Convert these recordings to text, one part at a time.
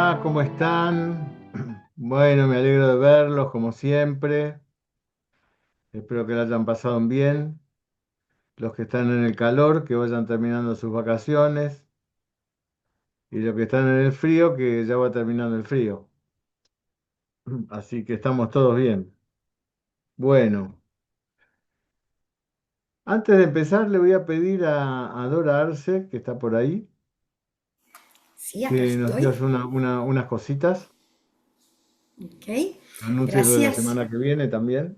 Hola, ¿cómo están? Bueno, me alegro de verlos como siempre. Espero que la hayan pasado bien. Los que están en el calor, que vayan terminando sus vacaciones. Y los que están en el frío, que ya va terminando el frío. Así que estamos todos bien. Bueno, antes de empezar, le voy a pedir a Dora Arce, que está por ahí, Sí, acá que nos estoy. diga unas cositas. Ok. Anuncie lo de la Gracias. semana que viene también.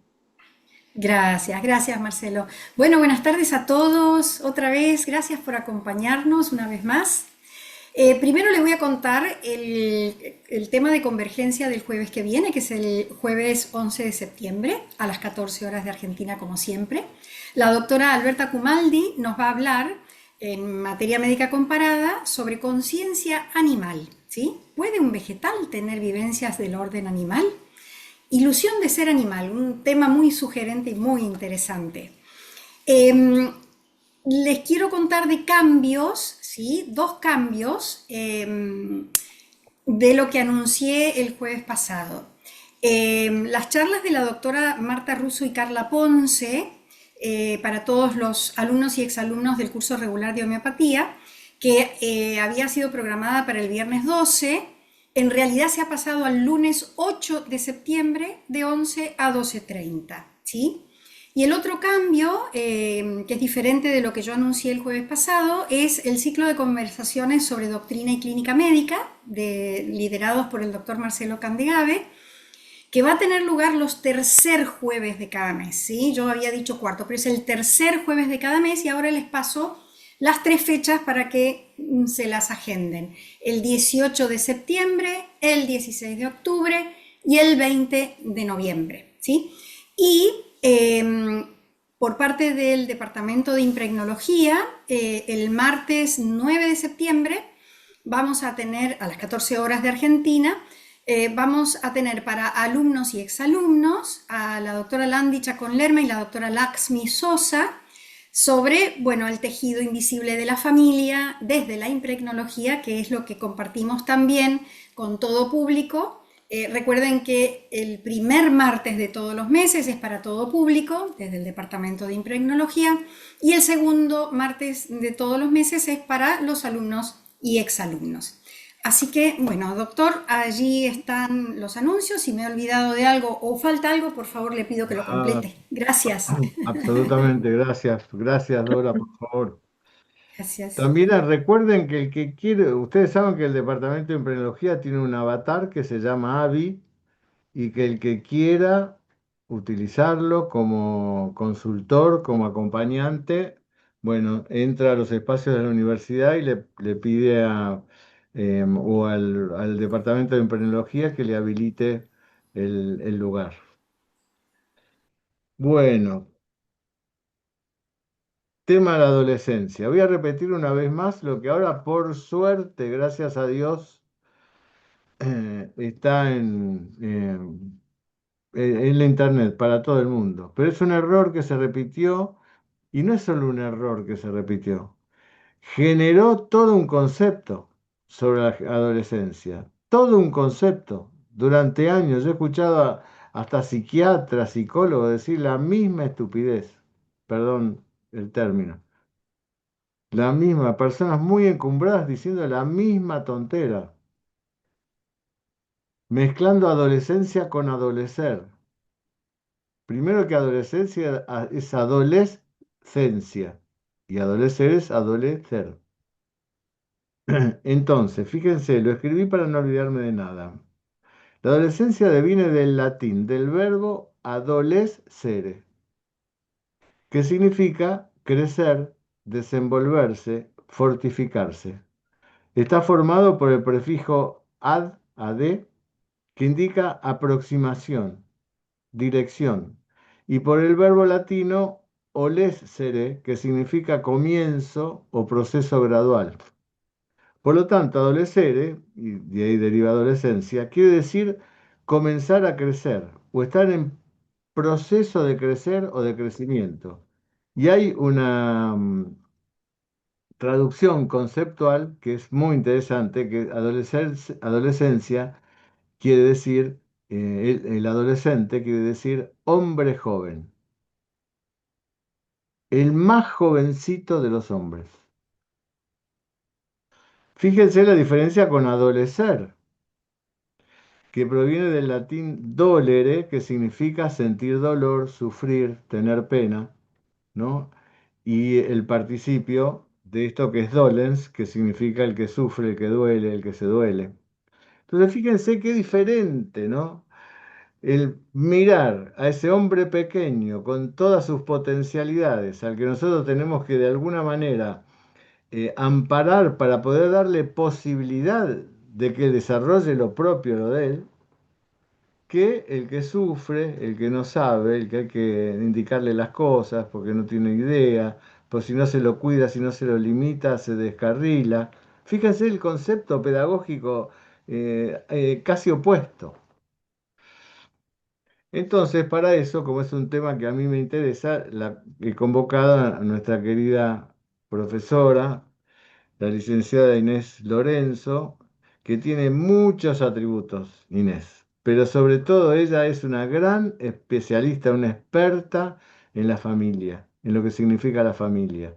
Gracias, Marcelo. Bueno, buenas tardes a todos. Otra vez, gracias por acompañarnos una vez más. Primero les voy a contar el tema de convergencia del jueves que viene, que es el jueves 11 de septiembre a las 14 horas de Argentina, como siempre. La doctora Alberta Cumaldi nos va a hablar en materia médica comparada sobre conciencia animal. ¿Sí? ¿Puede un vegetal tener vivencias del orden animal? Ilusión de ser animal, un tema muy sugerente y muy interesante. Eh, Les quiero contar de cambios, ¿sí? Dos cambios de lo que anuncié el jueves pasado. Las charlas de la doctora Marta Russo y Carla Ponce para todos los alumnos y exalumnos del curso regular de homeopatía, que había sido programada para el viernes 12, en realidad se ha pasado al lunes 8 de septiembre de 11 a 12:30, ¿sí? Y el otro cambio, que es diferente de lo que yo anuncié el jueves pasado, es el ciclo de conversaciones sobre doctrina y clínica médica, liderados por el doctor Marcelo Candegave, que va a tener lugar los tercer jueves de cada mes. ¿Sí? Yo había dicho cuarto, pero es el tercer jueves de cada mes y ahora les paso las tres fechas para que se las agenden. El 18 de septiembre, el 16 de octubre y el 20 de noviembre. ¿Sí? Y por parte del Departamento de Impregnología, el martes 9 de septiembre vamos a tener a las 14 horas de Argentina, vamos a tener para alumnos y exalumnos a la doctora Landi Chacón Lerma y la doctora Laxmi Sosa sobre, bueno, el tejido invisible de la familia desde la impregnología, que es lo que compartimos también con todo público. Recuerden que el primer martes de todos los meses es para todo público, desde el Departamento de Impregnología, y el segundo martes de todos los meses es para los alumnos y exalumnos. Así que, bueno, doctor, allí están los anuncios. Si me he olvidado de algo o falta algo, por favor le pido que lo Ah, complete. Gracias. absolutamente, gracias. Gracias, Dora, por favor. Gracias. También recuerden que el que quiere, ustedes saben que el Departamento de Emprenología tiene un avatar que se llama Avi y que el que quiera utilizarlo como consultor, como acompañante, bueno, entra a los espacios de la universidad y le pide al Departamento de Emprenología que le habilite el lugar. Bueno. Tema de la adolescencia. Voy a repetir una vez más lo que ahora, por suerte, gracias a Dios, está en la internet para todo el mundo. Pero es un error que se repitió y no es solo un error que se repitió. Generó todo un concepto sobre la adolescencia. Todo un concepto. Durante años yo he escuchado hasta psiquiatras, psicólogos decir la misma estupidez. Perdón el término. La misma, personas muy encumbradas diciendo la misma tontera, mezclando adolescencia con adolecer. Primero que adolescencia es adolescencia y adolecer es adolecer. Entonces, fíjense, lo escribí para no olvidarme de nada. La adolescencia deviene del latín, del verbo adolescere, que significa crecer, desenvolverse, fortificarse. Está formado por el prefijo ad, que indica aproximación, dirección, y por el verbo latino olescere, que significa comienzo o proceso gradual. Por lo tanto, adolescere, y de ahí deriva adolescencia, quiere decir comenzar a crecer o estar en proceso de crecer o de crecimiento. Y hay traducción conceptual que es muy interesante, que adolescencia quiere decir, el adolescente quiere decir hombre joven, el más jovencito de los hombres. Fíjense la diferencia con adolecer, que proviene del latín dolere, que significa sentir dolor, sufrir, tener pena, ¿no? Y el participio de esto que es dolens, que significa el que sufre, el que duele, el que se duele. Entonces fíjense qué diferente, ¿no? El mirar a ese hombre pequeño con todas sus potencialidades, al que nosotros tenemos que de alguna manera amparar para poder darle posibilidad de que desarrolle lo propio, lo de él, que el que sufre, el que no sabe, el que hay que indicarle las cosas porque no tiene idea, pues si no se lo cuida, si no se lo limita, se descarrila. Fíjense el concepto pedagógico casi opuesto. Entonces, para eso, como es un tema que a mí me interesa, he convocado a nuestra querida profesora, la licenciada Inés Lorenzo, que tiene muchos atributos, Inés, pero sobre todo ella es una gran especialista, una experta en la familia, en lo que significa la familia.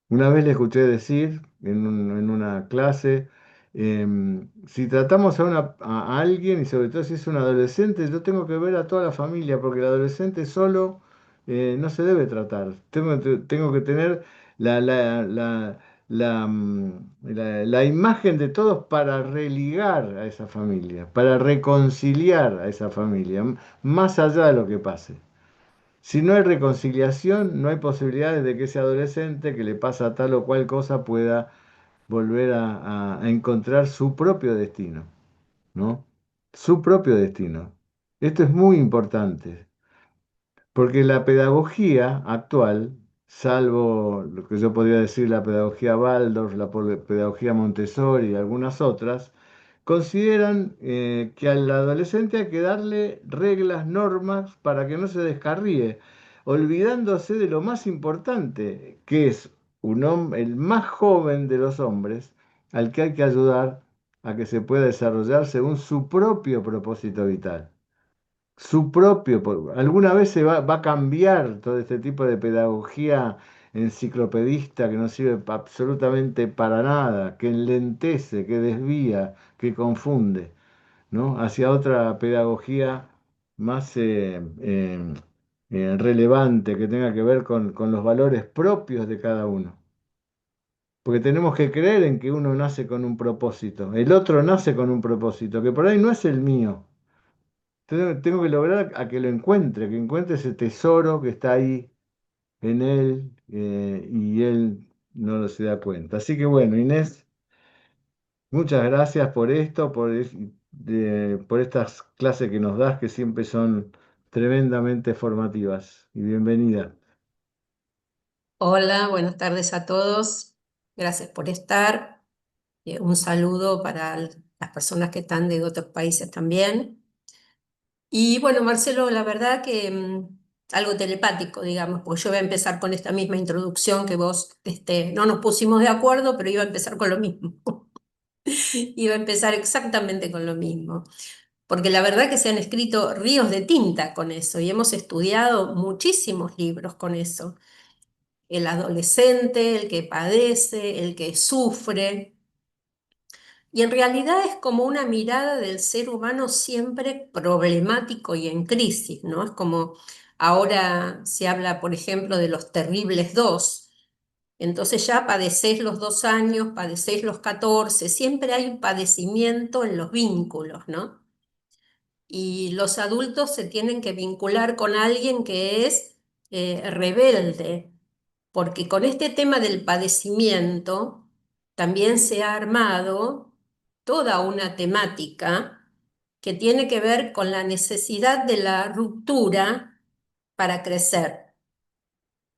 Una vez le escuché decir en una clase, si tratamos a alguien, y sobre todo si es un adolescente, yo tengo que ver a toda la familia, porque el adolescente solo no se debe tratar. Tengo que tener la, la, la, la imagen de todos para religar a esa familia, para reconciliar a esa familia, más allá de lo que pase. Si no hay reconciliación, no hay posibilidades de que ese adolescente que le pasa tal o cual cosa pueda volver a encontrar su propio destino, ¿no? Su propio destino. Esto es muy importante, porque la pedagogía actual, salvo lo que yo podría decir la pedagogía Waldorf, la pedagogía Montessori y algunas otras, consideran que al adolescente hay que darle reglas, normas para que no se descarríe, olvidándose de lo más importante, que es el más joven de los hombres, al que hay que ayudar a que se pueda desarrollar según su propio propósito vital. Alguna vez va a cambiar todo este tipo de pedagogía enciclopedista que no sirve absolutamente para nada, que enlentece, que desvía, que confunde, ¿no? Hacia otra pedagogía más relevante, que tenga que ver con los valores propios de cada uno. Porque tenemos que creer en que uno nace con un propósito, el otro nace con un propósito, que por ahí no es el mío. Tengo que lograr a que lo encuentre, que encuentre ese tesoro que está ahí en él, y él no lo se da cuenta. Así que bueno, Inés, muchas gracias por esto, por estas clases que nos das, que siempre son tremendamente formativas. Y bienvenida. Hola, buenas tardes a todos. Gracias por estar. Un saludo para las personas que están de otros países también. Y bueno, Marcelo, la verdad que algo telepático, digamos, porque yo voy a empezar con esta misma introducción que vos, no nos pusimos de acuerdo, pero iba a empezar con lo mismo. Iba a empezar exactamente con lo mismo. Porque la verdad que se han escrito ríos de tinta con eso y hemos estudiado muchísimos libros con eso. El adolescente, el que padece, el que sufre. Y en realidad es como una mirada del ser humano siempre problemático y en crisis, ¿no? Es como ahora se habla, por ejemplo, de los terribles dos. Entonces ya padecés los 2 años, padecés los 14, siempre hay un padecimiento en los vínculos, ¿no? Y los adultos se tienen que vincular con alguien que es rebelde, porque con este tema del padecimiento también se ha armado toda una temática que tiene que ver con la necesidad de la ruptura para crecer.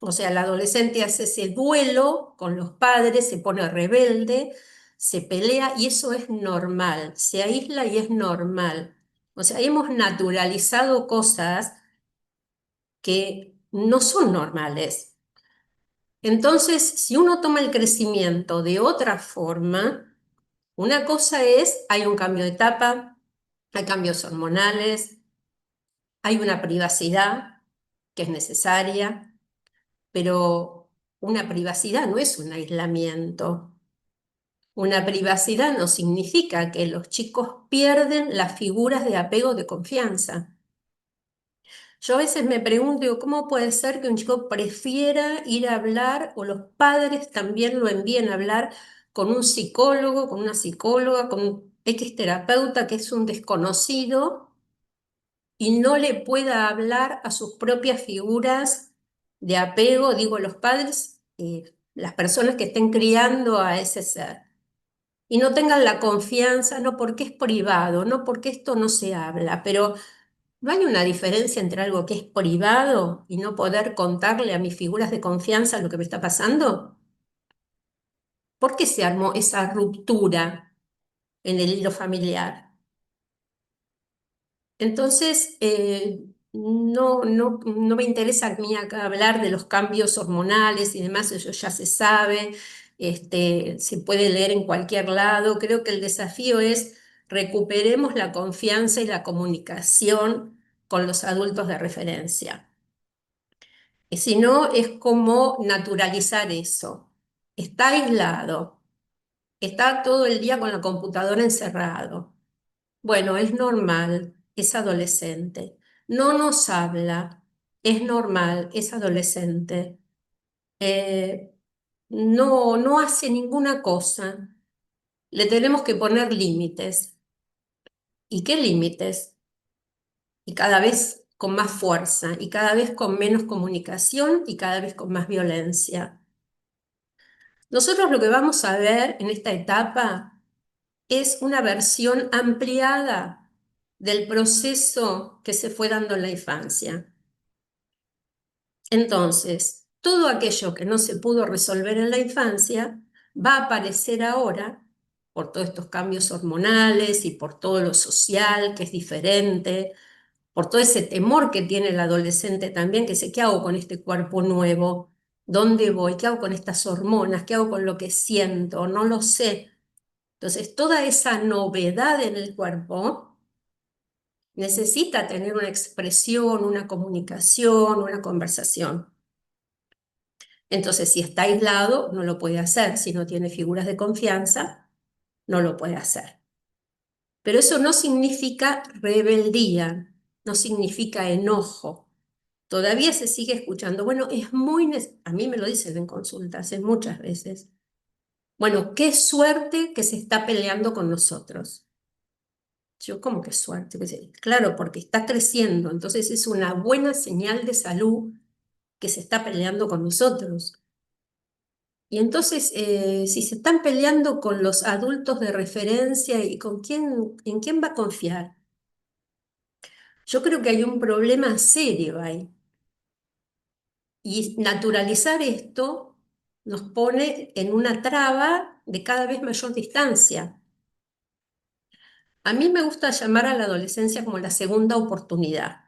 O sea, el adolescente hace ese duelo con los padres, se pone rebelde, se pelea y eso es normal, se aísla y es normal. O sea, hemos naturalizado cosas que no son normales. Entonces, si uno toma el crecimiento de otra forma, una cosa es, hay un cambio de etapa, hay cambios hormonales, hay una privacidad que es necesaria, pero una privacidad no es un aislamiento. Una privacidad no significa que los chicos pierden las figuras de apego de confianza. Yo a veces me pregunto, digo, ¿cómo puede ser que un chico prefiera ir a hablar o los padres también lo envíen a hablar con un psicólogo, con una psicóloga, con un X terapeuta que es un desconocido y no le pueda hablar a sus propias figuras de apego, digo, los padres, las personas que estén criando a ese ser? Y no tengan la confianza, no porque es privado, no porque esto no se habla, pero ¿no hay una diferencia entre algo que es privado y no poder contarle a mis figuras de confianza lo que me está pasando? ¿Por qué se armó esa ruptura en el hilo familiar? Entonces, no me interesa a mí acá hablar de los cambios hormonales y demás, eso ya se sabe, se puede leer en cualquier lado. Creo que el desafío es recuperemos la confianza y la comunicación con los adultos de referencia. Y si no, es como naturalizar eso. Está aislado, está todo el día con la computadora encerrado. Bueno, es normal, es adolescente. No nos habla, es normal, es adolescente. Eh, no hace ninguna cosa. Le tenemos que poner límites. ¿Y qué límites? Y cada vez con más fuerza, y cada vez con menos comunicación, y cada vez con más violencia. Nosotros lo que vamos a ver en esta etapa es una versión ampliada del proceso que se fue dando en la infancia. Entonces, todo aquello que no se pudo resolver en la infancia va a aparecer ahora por todos estos cambios hormonales y por todo lo social que es diferente, por todo ese temor que tiene el adolescente también, que dice, ¿qué hago con este cuerpo nuevo? ¿Dónde voy? ¿Qué hago con estas hormonas? ¿Qué hago con lo que siento? No lo sé. Entonces, toda esa novedad en el cuerpo necesita tener una expresión, una comunicación, una conversación. Entonces, si está aislado, no lo puede hacer. Si no tiene figuras de confianza, no lo puede hacer. Pero eso no significa rebeldía, no significa enojo. Todavía se sigue escuchando. Bueno, a mí me lo dicen en consultas, muchas veces. Bueno, qué suerte que se está peleando con nosotros. Yo, ¿cómo que suerte? Claro, porque está creciendo, entonces es una buena señal de salud que se está peleando con nosotros. Y entonces, si se están peleando con los adultos de referencia y ¿en quién va a confiar? Yo creo que hay un problema serio ahí. Y naturalizar esto nos pone en una traba de cada vez mayor distancia. A mí me gusta llamar a la adolescencia como la segunda oportunidad,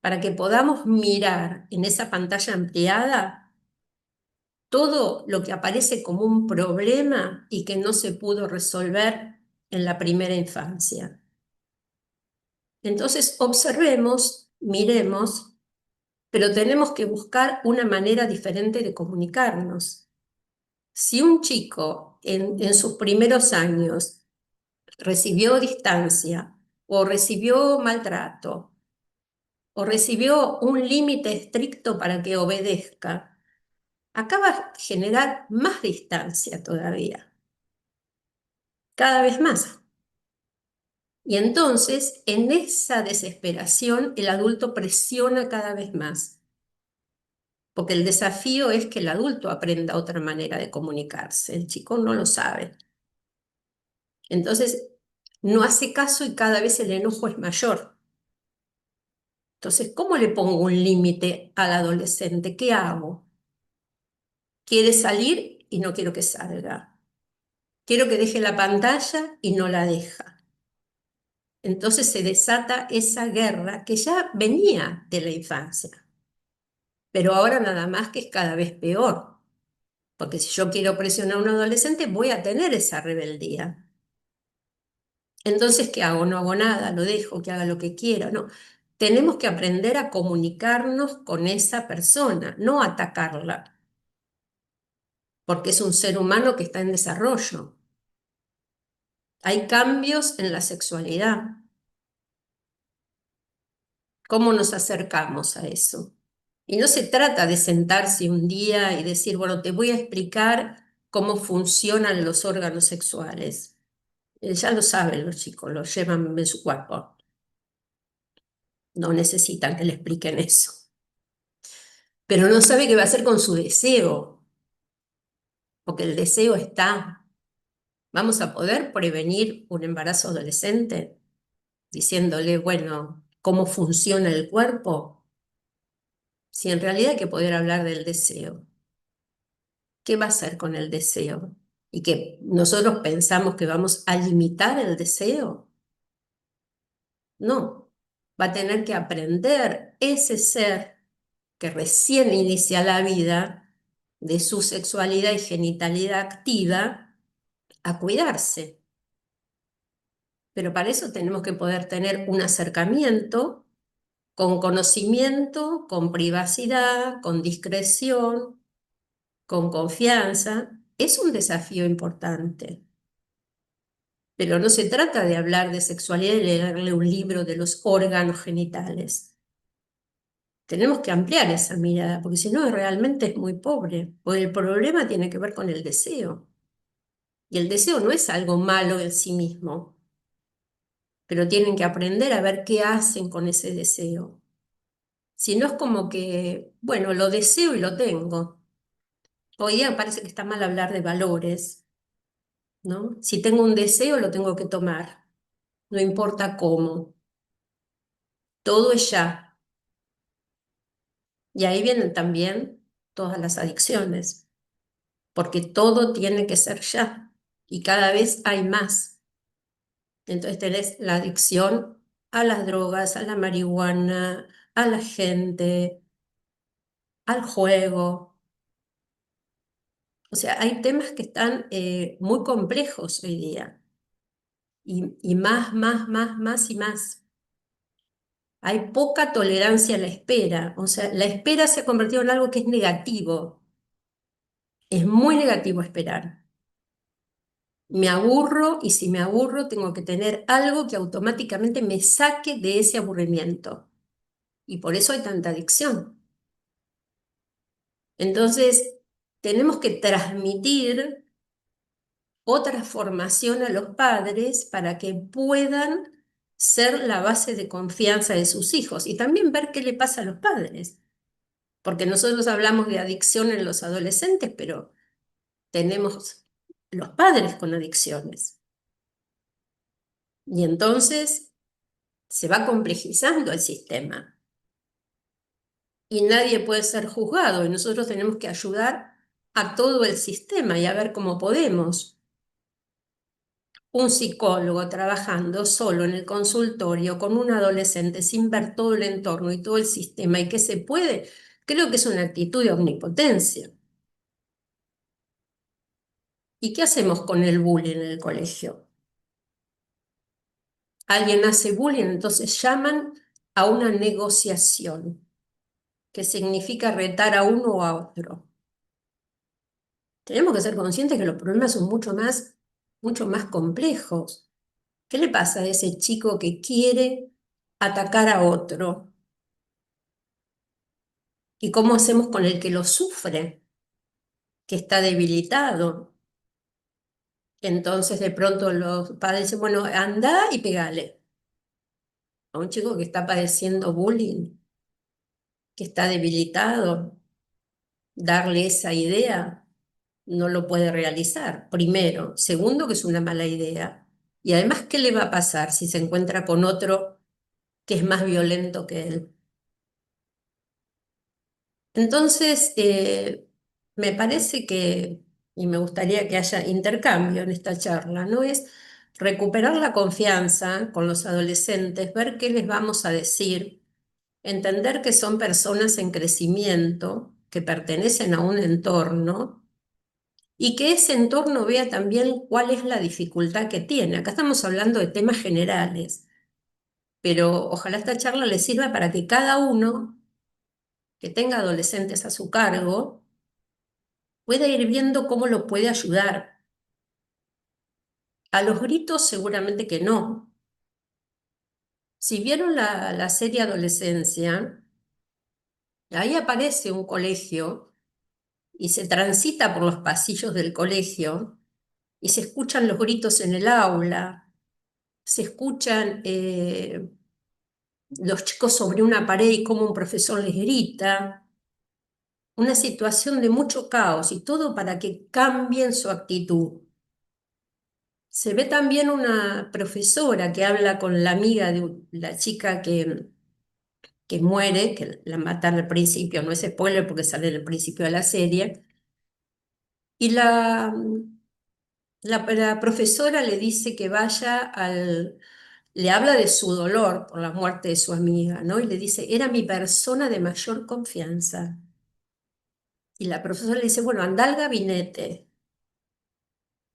para que podamos mirar en esa pantalla ampliada todo lo que aparece como un problema y que no se pudo resolver en la primera infancia. Entonces, observemos, miremos, pero tenemos que buscar una manera diferente de comunicarnos. Si un chico en sus primeros años recibió distancia o recibió maltrato o recibió un límite estricto para que obedezca, acaba a generar más distancia todavía, cada vez más. Y entonces, en esa desesperación, el adulto presiona cada vez más, porque el desafío es que el adulto aprenda otra manera de comunicarse, el chico no lo sabe. Entonces, no hace caso y cada vez el enojo es mayor. Entonces, ¿cómo le pongo un límite al adolescente? ¿Qué hago? Quiere salir y no quiero que salga. Quiero que deje la pantalla y no la deja. Entonces se desata esa guerra que ya venía de la infancia, pero ahora nada más que es cada vez peor. Porque si yo quiero presionar a un adolescente, voy a tener esa rebeldía. Entonces, ¿qué hago? No hago nada, lo dejo que haga lo que quiera. No, tenemos que aprender a comunicarnos con esa persona, no atacarla, porque es un ser humano que está en desarrollo. Hay cambios en la sexualidad. ¿Cómo nos acercamos a eso? Y no se trata de sentarse un día y decir, bueno, te voy a explicar cómo funcionan los órganos sexuales. Ya lo saben los chicos, lo llevan en su cuerpo. No necesitan que le expliquen eso. Pero no sabe qué va a hacer con su deseo, porque el deseo está. ¿Vamos a poder prevenir un embarazo adolescente diciéndole, bueno, cómo funciona el cuerpo? Si en realidad hay que poder hablar del deseo. ¿Qué va a hacer con el deseo? ¿Y que nosotros pensamos que vamos a limitar el deseo? No, va a tener que aprender ese ser que recién inicia la vida de su sexualidad y genitalidad activa a cuidarse. Pero para eso tenemos que poder tener un acercamiento con conocimiento, con privacidad, con discreción, con confianza. Es un desafío importante. Pero no se trata de hablar de sexualidad y leerle un libro de los órganos genitales. Tenemos que ampliar esa mirada, porque si no, realmente es muy pobre, porque el problema tiene que ver con el deseo. Y el deseo no es algo malo en sí mismo, pero tienen que aprender a ver qué hacen con ese deseo. Si no es como que, bueno, lo deseo y lo tengo. Hoy día parece que está mal hablar de valores, ¿no? Si tengo un deseo, lo tengo que tomar, no importa cómo. Todo es ya. Y ahí vienen también todas las adicciones, porque todo tiene que ser ya y cada vez hay más. Entonces tenés la adicción a las drogas, a la marihuana, a la gente, al juego. O sea, hay temas que están muy complejos hoy día y más y más. Hay poca tolerancia a la espera. O sea, la espera se ha convertido en algo que es negativo. Es muy negativo esperar. Me aburro y si me aburro tengo que tener algo que automáticamente me saque de ese aburrimiento. Y por eso hay tanta adicción. Entonces, tenemos que transmitir otra formación a los padres para que puedan ser la base de confianza de sus hijos y también ver qué le pasa a los padres. Porque nosotros hablamos de adicción en los adolescentes, pero tenemos los padres con adicciones. Y entonces se va complejizando el sistema y nadie puede ser juzgado y nosotros tenemos que ayudar a todo el sistema y a ver cómo podemos. Un psicólogo trabajando solo en el consultorio con un adolescente sin ver todo el entorno y todo el sistema y que se puede, creo que es una actitud de omnipotencia. ¿Y qué hacemos con el bullying en el colegio? Alguien hace bullying, entonces llaman a una negociación, que significa retar a uno o a otro. Tenemos que ser conscientes que los problemas son mucho más complejos. ¿Qué le pasa a ese chico que quiere atacar a otro? ¿Y cómo hacemos con el que lo sufre, que está debilitado? Entonces de pronto los padres dicen, bueno, anda y pegale a un chico que está padeciendo bullying, que está debilitado. Darle esa idea no lo puede realizar, primero. Segundo, que es una mala idea. Y además, ¿qué le va a pasar si se encuentra con otro que es más violento que él? Entonces, me parece que, y me gustaría que haya intercambio en esta charla, ¿no? Es recuperar la confianza con los adolescentes, ver qué les vamos a decir, entender que son personas en crecimiento, que pertenecen a un entorno y que ese entorno vea también cuál es la dificultad que tiene. Acá estamos hablando de temas generales, pero ojalá esta charla le sirva para que cada uno que tenga adolescentes a su cargo pueda ir viendo cómo lo puede ayudar. A los gritos seguramente que no. Si vieron la serie Adolescencia, ahí aparece un colegio y se transita por los pasillos del colegio y se escuchan los gritos en el aula, se escuchan los chicos sobre una pared y cómo un profesor les grita, una situación de mucho caos y todo para que cambien su actitud. Se ve también una profesora que habla con la amiga de la chica que muere, que la matan al principio, no es spoiler porque sale en el principio de la serie, y la profesora le dice que vaya le habla de su dolor por la muerte de su amiga, ¿no? Y le dice, era mi persona de mayor confianza. Y la profesora le dice, bueno, anda al gabinete,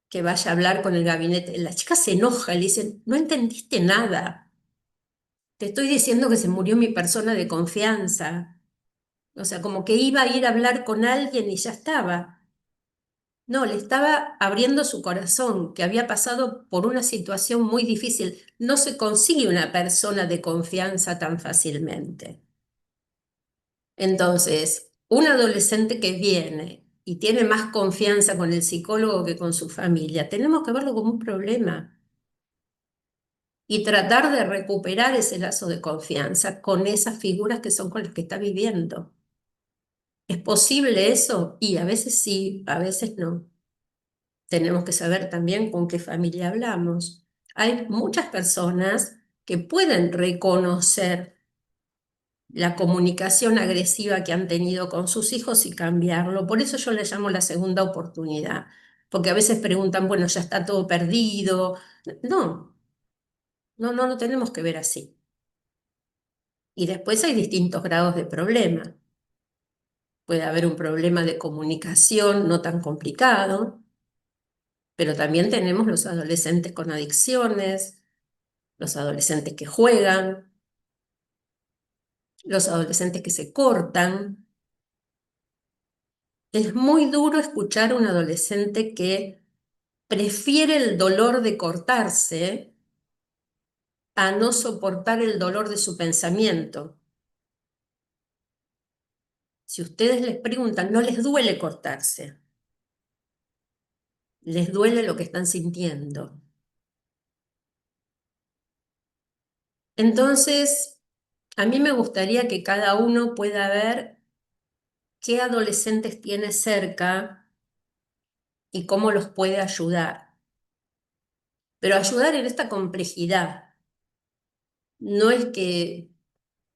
que vaya a hablar con el gabinete. La chica se enoja y le dice, no entendiste nada. Te estoy diciendo que se murió mi persona de confianza. O sea, como que iba a ir a hablar con alguien y ya estaba. No, le estaba abriendo su corazón, que había pasado por una situación muy difícil. No se consigue una persona de confianza tan fácilmente. Entonces, un adolescente que viene y tiene más confianza con el psicólogo que con su familia, tenemos que verlo como un problema y tratar de recuperar ese lazo de confianza con esas figuras que son con las que está viviendo. ¿Es posible eso? Y a veces sí, a veces no. Tenemos que saber también con qué familia hablamos. Hay muchas personas que pueden reconocer la comunicación agresiva que han tenido con sus hijos y cambiarlo. Por eso yo le llamo la segunda oportunidad, porque a veces preguntan, bueno, ya está todo perdido. No, no tenemos que ver así. Y después hay distintos grados de problema. Puede haber un problema de comunicación no tan complicado, pero también tenemos los adolescentes con adicciones, los adolescentes que juegan, los adolescentes que se cortan. Es muy duro escuchar a un adolescente que prefiere el dolor de cortarse a no soportar el dolor de su pensamiento. Si ustedes les preguntan, no les duele cortarse, les duele lo que están sintiendo. Entonces, a mí me gustaría que cada uno pueda ver qué adolescentes tiene cerca y cómo los puede ayudar. Pero ayudar en esta complejidad. No es que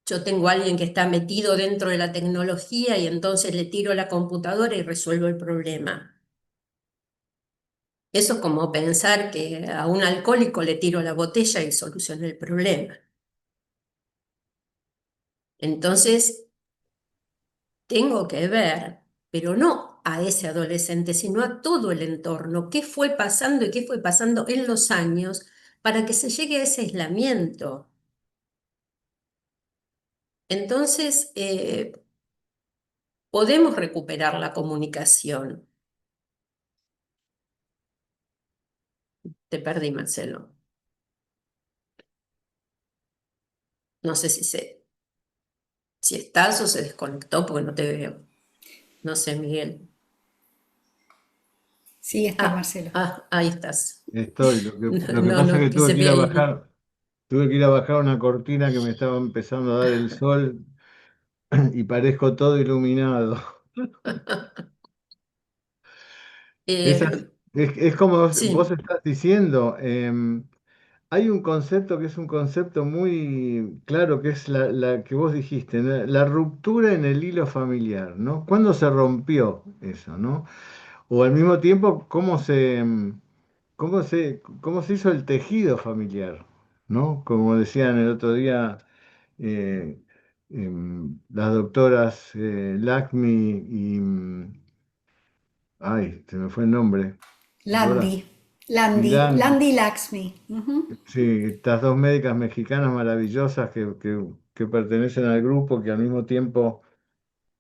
yo tengo a alguien que está metido dentro de la tecnología y entonces le tiro la computadora y resuelvo el problema. Eso es como pensar que a un alcohólico le tiro la botella y soluciono el problema. Entonces, tengo que ver, pero no a ese adolescente, sino a todo el entorno, qué fue pasando y qué fue pasando en los años para que se llegue a ese aislamiento. Entonces, podemos recuperar la comunicación. Te perdí, Marcelo. No sé si estás o se desconectó porque no te veo. No sé, Miguel. Sí, estás, Marcelo. Ahí estás. Estoy. Lo que No, pasa es no, que que se ve ahí. tuve que ir a bajar una cortina que me estaba empezando a dar el sol y parezco todo iluminado. Esas- Eh, es como vos sí, estás diciendo, hay un concepto que es un concepto muy claro, que es la que vos dijiste, ¿no? La ruptura en el hilo familiar, ¿no? ¿Cuándo se rompió eso, ¿no? O al mismo tiempo, cómo se hizo el tejido familiar, ¿no? Como decían el otro día eh, las doctoras Lakmi Ay, se me fue el nombre. Dora. Landy, Landy, Miranda. Landy Laxmi. Ujú. Sí, estas dos médicas mexicanas maravillosas que pertenecen al grupo, que al mismo tiempo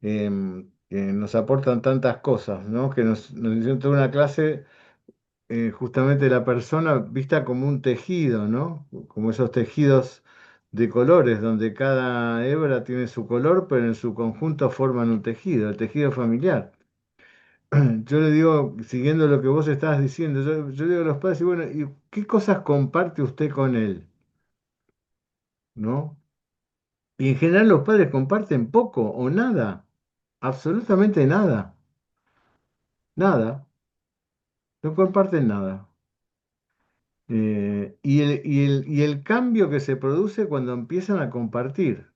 nos aportan tantas cosas, ¿no? Que nos hicieron toda una clase justamente de la persona vista como un tejido, ¿no? Como esos tejidos de colores, donde cada hebra tiene su color, pero en su conjunto forman un tejido, el tejido familiar. Yo le digo, siguiendo lo que vos estabas diciendo, yo digo a los padres, y bueno, ¿y qué cosas comparte usted con él? ¿No? Y en general los padres comparten poco o nada, absolutamente nada, nada, no comparten nada. Y el cambio que se produce cuando empiezan a compartir.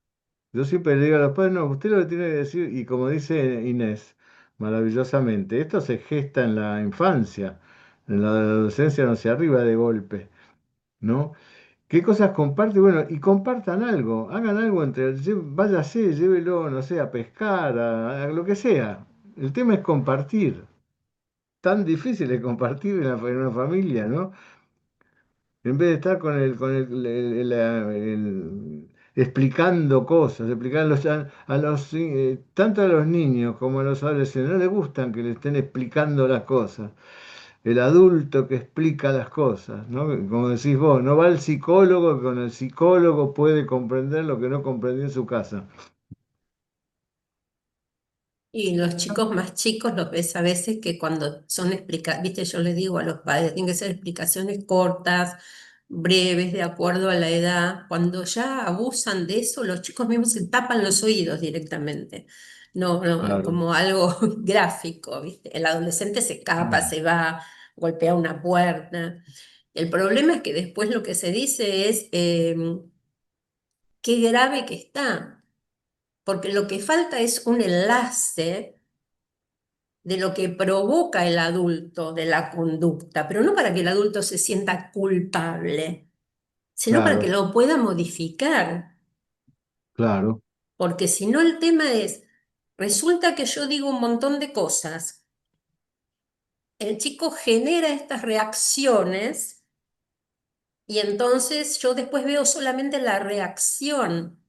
Yo siempre le digo a los padres, no, usted lo que tiene que decir, y como dice Inés, maravillosamente, esto se gesta en la infancia, en la adolescencia no se arriba de golpe, ¿no? ¿Qué cosas comparte? Bueno, y compartan algo, hagan algo entre, váyase, llévelo, no sé, a pescar, a lo que sea. El tema es compartir. Tan difícil es compartir en una familia, ¿no? En vez de estar explicando cosas, explicarlos tanto a los niños como a los adolescentes, no les gustan que le estén explicando las cosas. El adulto que explica las cosas, ¿no? Como decís vos, no va al psicólogo, que con el psicólogo puede comprender lo que no comprendió en su casa. Y los chicos más chicos los ves a veces que cuando son explicaciones, viste, yo les digo a los padres, tienen que ser explicaciones cortas, breves, de acuerdo a la edad. Cuando ya abusan de eso, los chicos mismos se tapan los oídos directamente. No, no, Claro. como algo gráfico, ¿viste? El adolescente se escapa, se va, golpea una puerta. El problema es que después lo que se dice es, qué grave que está, porque lo que falta es un enlace de lo que provoca el adulto de la conducta, pero no para que el adulto se sienta culpable, sino para que Claro, lo pueda modificar, claro, porque si no el tema es, resulta que yo digo un montón de cosas, el chico genera estas reacciones y entonces yo después veo solamente la reacción.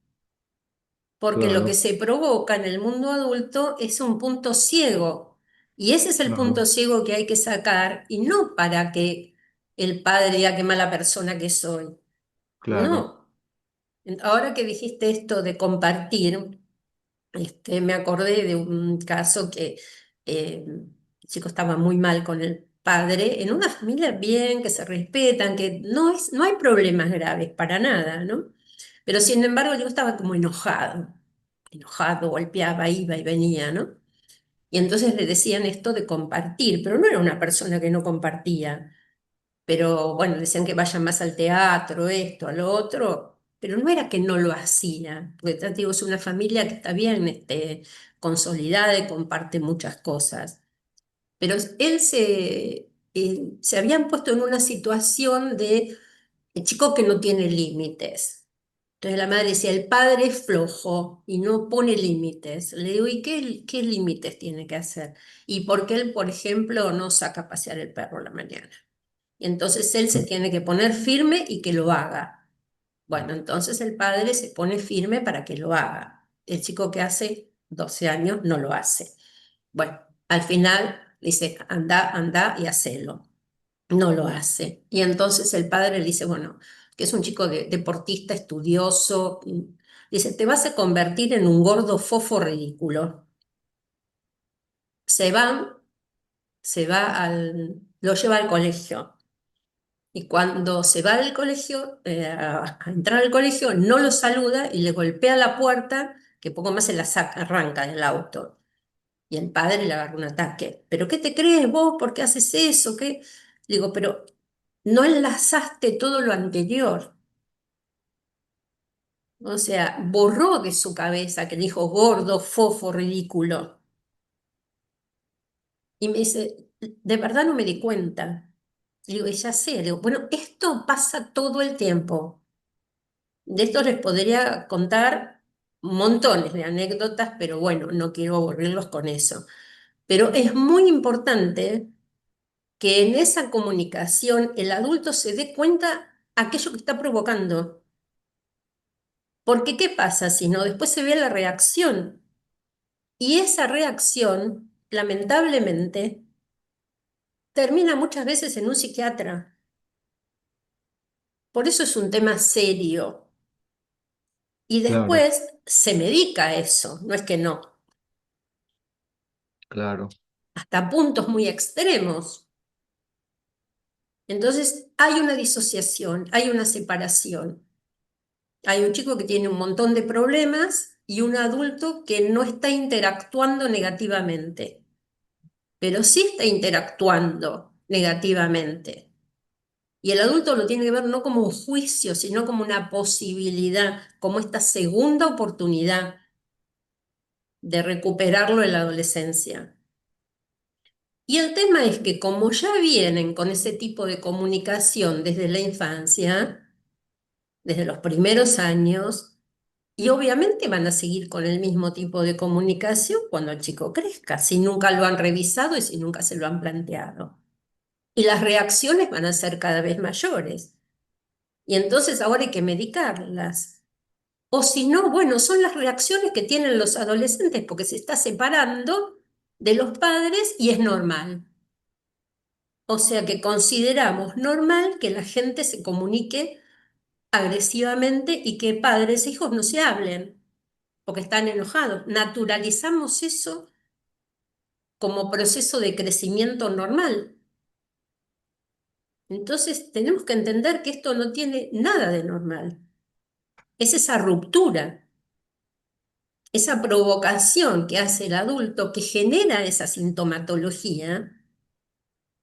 Porque lo que claro, se provoca en el mundo adulto es un punto ciego. Y ese es el punto claro, ciego que hay que sacar, y no para que el padre diga qué mala persona que soy. claro. No. Ahora que dijiste esto de compartir, me acordé de un caso que el chico estaba muy mal con el padre, en una familia bien, que se respetan, que no hay problemas graves para nada, ¿no? Pero sin embargo yo estaba como enojado, golpeaba, iba y venía, ¿no? Y entonces le decían esto de compartir, pero no era una persona que no compartía, pero bueno, decían que vayan más al teatro, esto, a lo otro, pero no era que no lo hacía, porque ya te digo, es una familia que está bien, consolidada y comparte muchas cosas. Pero él se habían puesto en una situación de el chico que no tiene límites. Entonces la madre decía, el padre es flojo y no pone límites. Le digo, ¿y qué límites tiene que hacer? ¿Y por qué él, por ejemplo, no saca a pasear el perro a la mañana? Y entonces él se tiene que poner firme y que lo haga. Bueno, entonces el padre se pone firme para que lo haga. El chico que hace 12 años no lo hace. Bueno, al final dice, anda, anda y hacelo. No lo hace. Y entonces el padre le dice, bueno, que es un chico deportista, estudioso, dice, te vas a convertir en un gordo fofo ridículo. Se va, lo lleva al colegio. Y cuando se va del colegio, a entrar al colegio, no lo saluda y le golpea la puerta, que poco más se la saca, arranca del auto. Y el padre le agarra un ataque. ¿Pero qué te crees vos? ¿Por qué haces eso? ¿Qué? Digo, pero no enlazaste todo lo anterior. O sea, borró de su cabeza que dijo gordo, fofo, ridículo. Y me dice, de verdad no me di cuenta. Digo, y ya sé, digo, bueno, esto pasa todo el tiempo. De esto les podría contar montones de anécdotas, pero bueno, no quiero aburrirlos con eso. Pero es muy importante que en esa comunicación el adulto se dé cuenta aquello que está provocando. Porque ¿qué pasa si no? Después se ve la reacción. Y esa reacción, lamentablemente, termina muchas veces en un psiquiatra. Por eso es un tema serio. Y Claro, después se medica eso, no es que no, claro, hasta puntos muy extremos. Entonces hay una disociación, hay una separación. Hay un chico que tiene un montón de problemas y un adulto que no está interactuando negativamente, pero sí está interactuando negativamente. Y el adulto lo tiene que ver no como un juicio, sino como una posibilidad, como esta segunda oportunidad de recuperarlo en la adolescencia. Y el tema es que como ya vienen con ese tipo de comunicación desde la infancia, desde los primeros años, y obviamente van a seguir con el mismo tipo de comunicación cuando el chico crezca, si nunca lo han revisado y si nunca se lo han planteado. Y las reacciones van a ser cada vez mayores. Y entonces ahora hay que medicarlas. O si no, bueno, son las reacciones que tienen los adolescentes porque se está separando de los padres y es normal. O sea que consideramos normal que la gente se comunique agresivamente y que padres e hijos no se hablen porque están enojados. Naturalizamos eso como proceso de crecimiento normal. Entonces tenemos que entender que esto no tiene nada de normal. Es esa ruptura, esa provocación que hace el adulto que genera esa sintomatología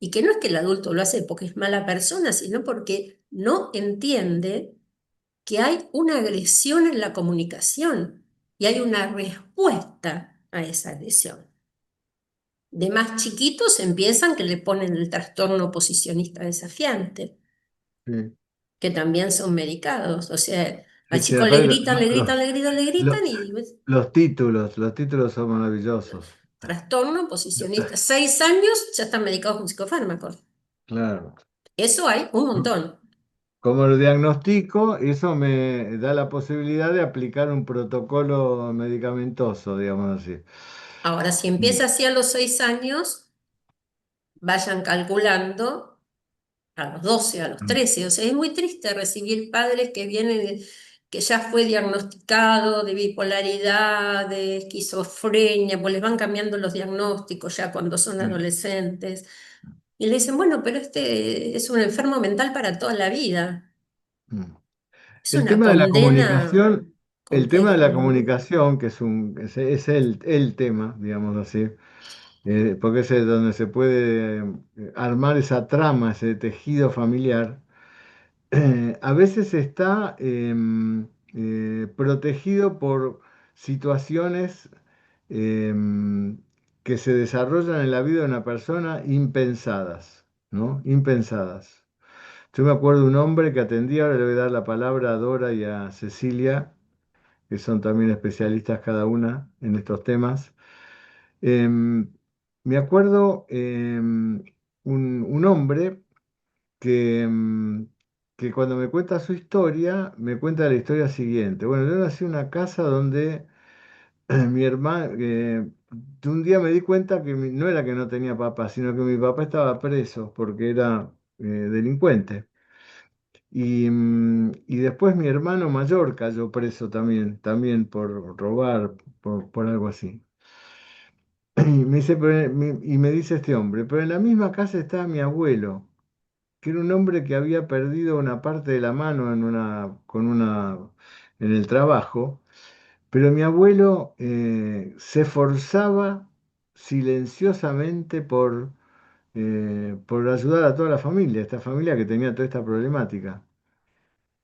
y que no es que el adulto lo hace porque es mala persona, sino porque no entiende que hay una agresión en la comunicación y hay una respuesta a esa agresión. De más chiquitos empiezan que le ponen el trastorno oposicionista desafiante, sí. que también son medicados. O sea, al Sí, sí, chico le aparte gritan, le gritan, le gritan, le gritan y ¿ves? los títulos son maravillosos. Trastorno oposicionista. 6 años ya están medicados con psicofármacos. Claro. Eso hay un montón. Como lo diagnostico, eso me da la posibilidad de aplicar un protocolo medicamentoso, digamos así. Ahora, si empieza así a los 6 años, vayan calculando a los 12, a los Mm, 13. O sea, es muy triste recibir padres que vienen, que ya fue diagnosticado de bipolaridad, de esquizofrenia, pues les van cambiando los diagnósticos ya cuando son sí, adolescentes. Y le dicen, bueno, pero este es un enfermo mental para toda la vida. mm. Es una El tema de la condena. comunicación, que es el tema, digamos así, porque es donde se puede armar esa trama, ese tejido familiar. A veces está protegido por situaciones que se desarrollan en la vida de una persona impensadas, ¿no? Impensadas. Yo me acuerdo de un hombre que atendía, ahora le voy a dar la palabra a Dora y a Cecilia, que son también especialistas cada una en estos temas. Em, Me acuerdo un hombre que, que cuando me cuenta su historia, me cuenta la historia siguiente. Bueno, yo nací en una casa donde mi hermano, un día me di cuenta que no era que no tenía papá, sino que mi papá estaba preso porque era delincuente. Y después mi hermano mayor cayó preso también por robar, por algo así. Y me dice, y me dice este hombre, pero en la misma casa estaba mi abuelo, que era un hombre que había perdido una parte de la mano en el trabajo, pero mi abuelo se esforzaba silenciosamente por ayudar a toda la familia, esta familia que tenía toda esta problemática.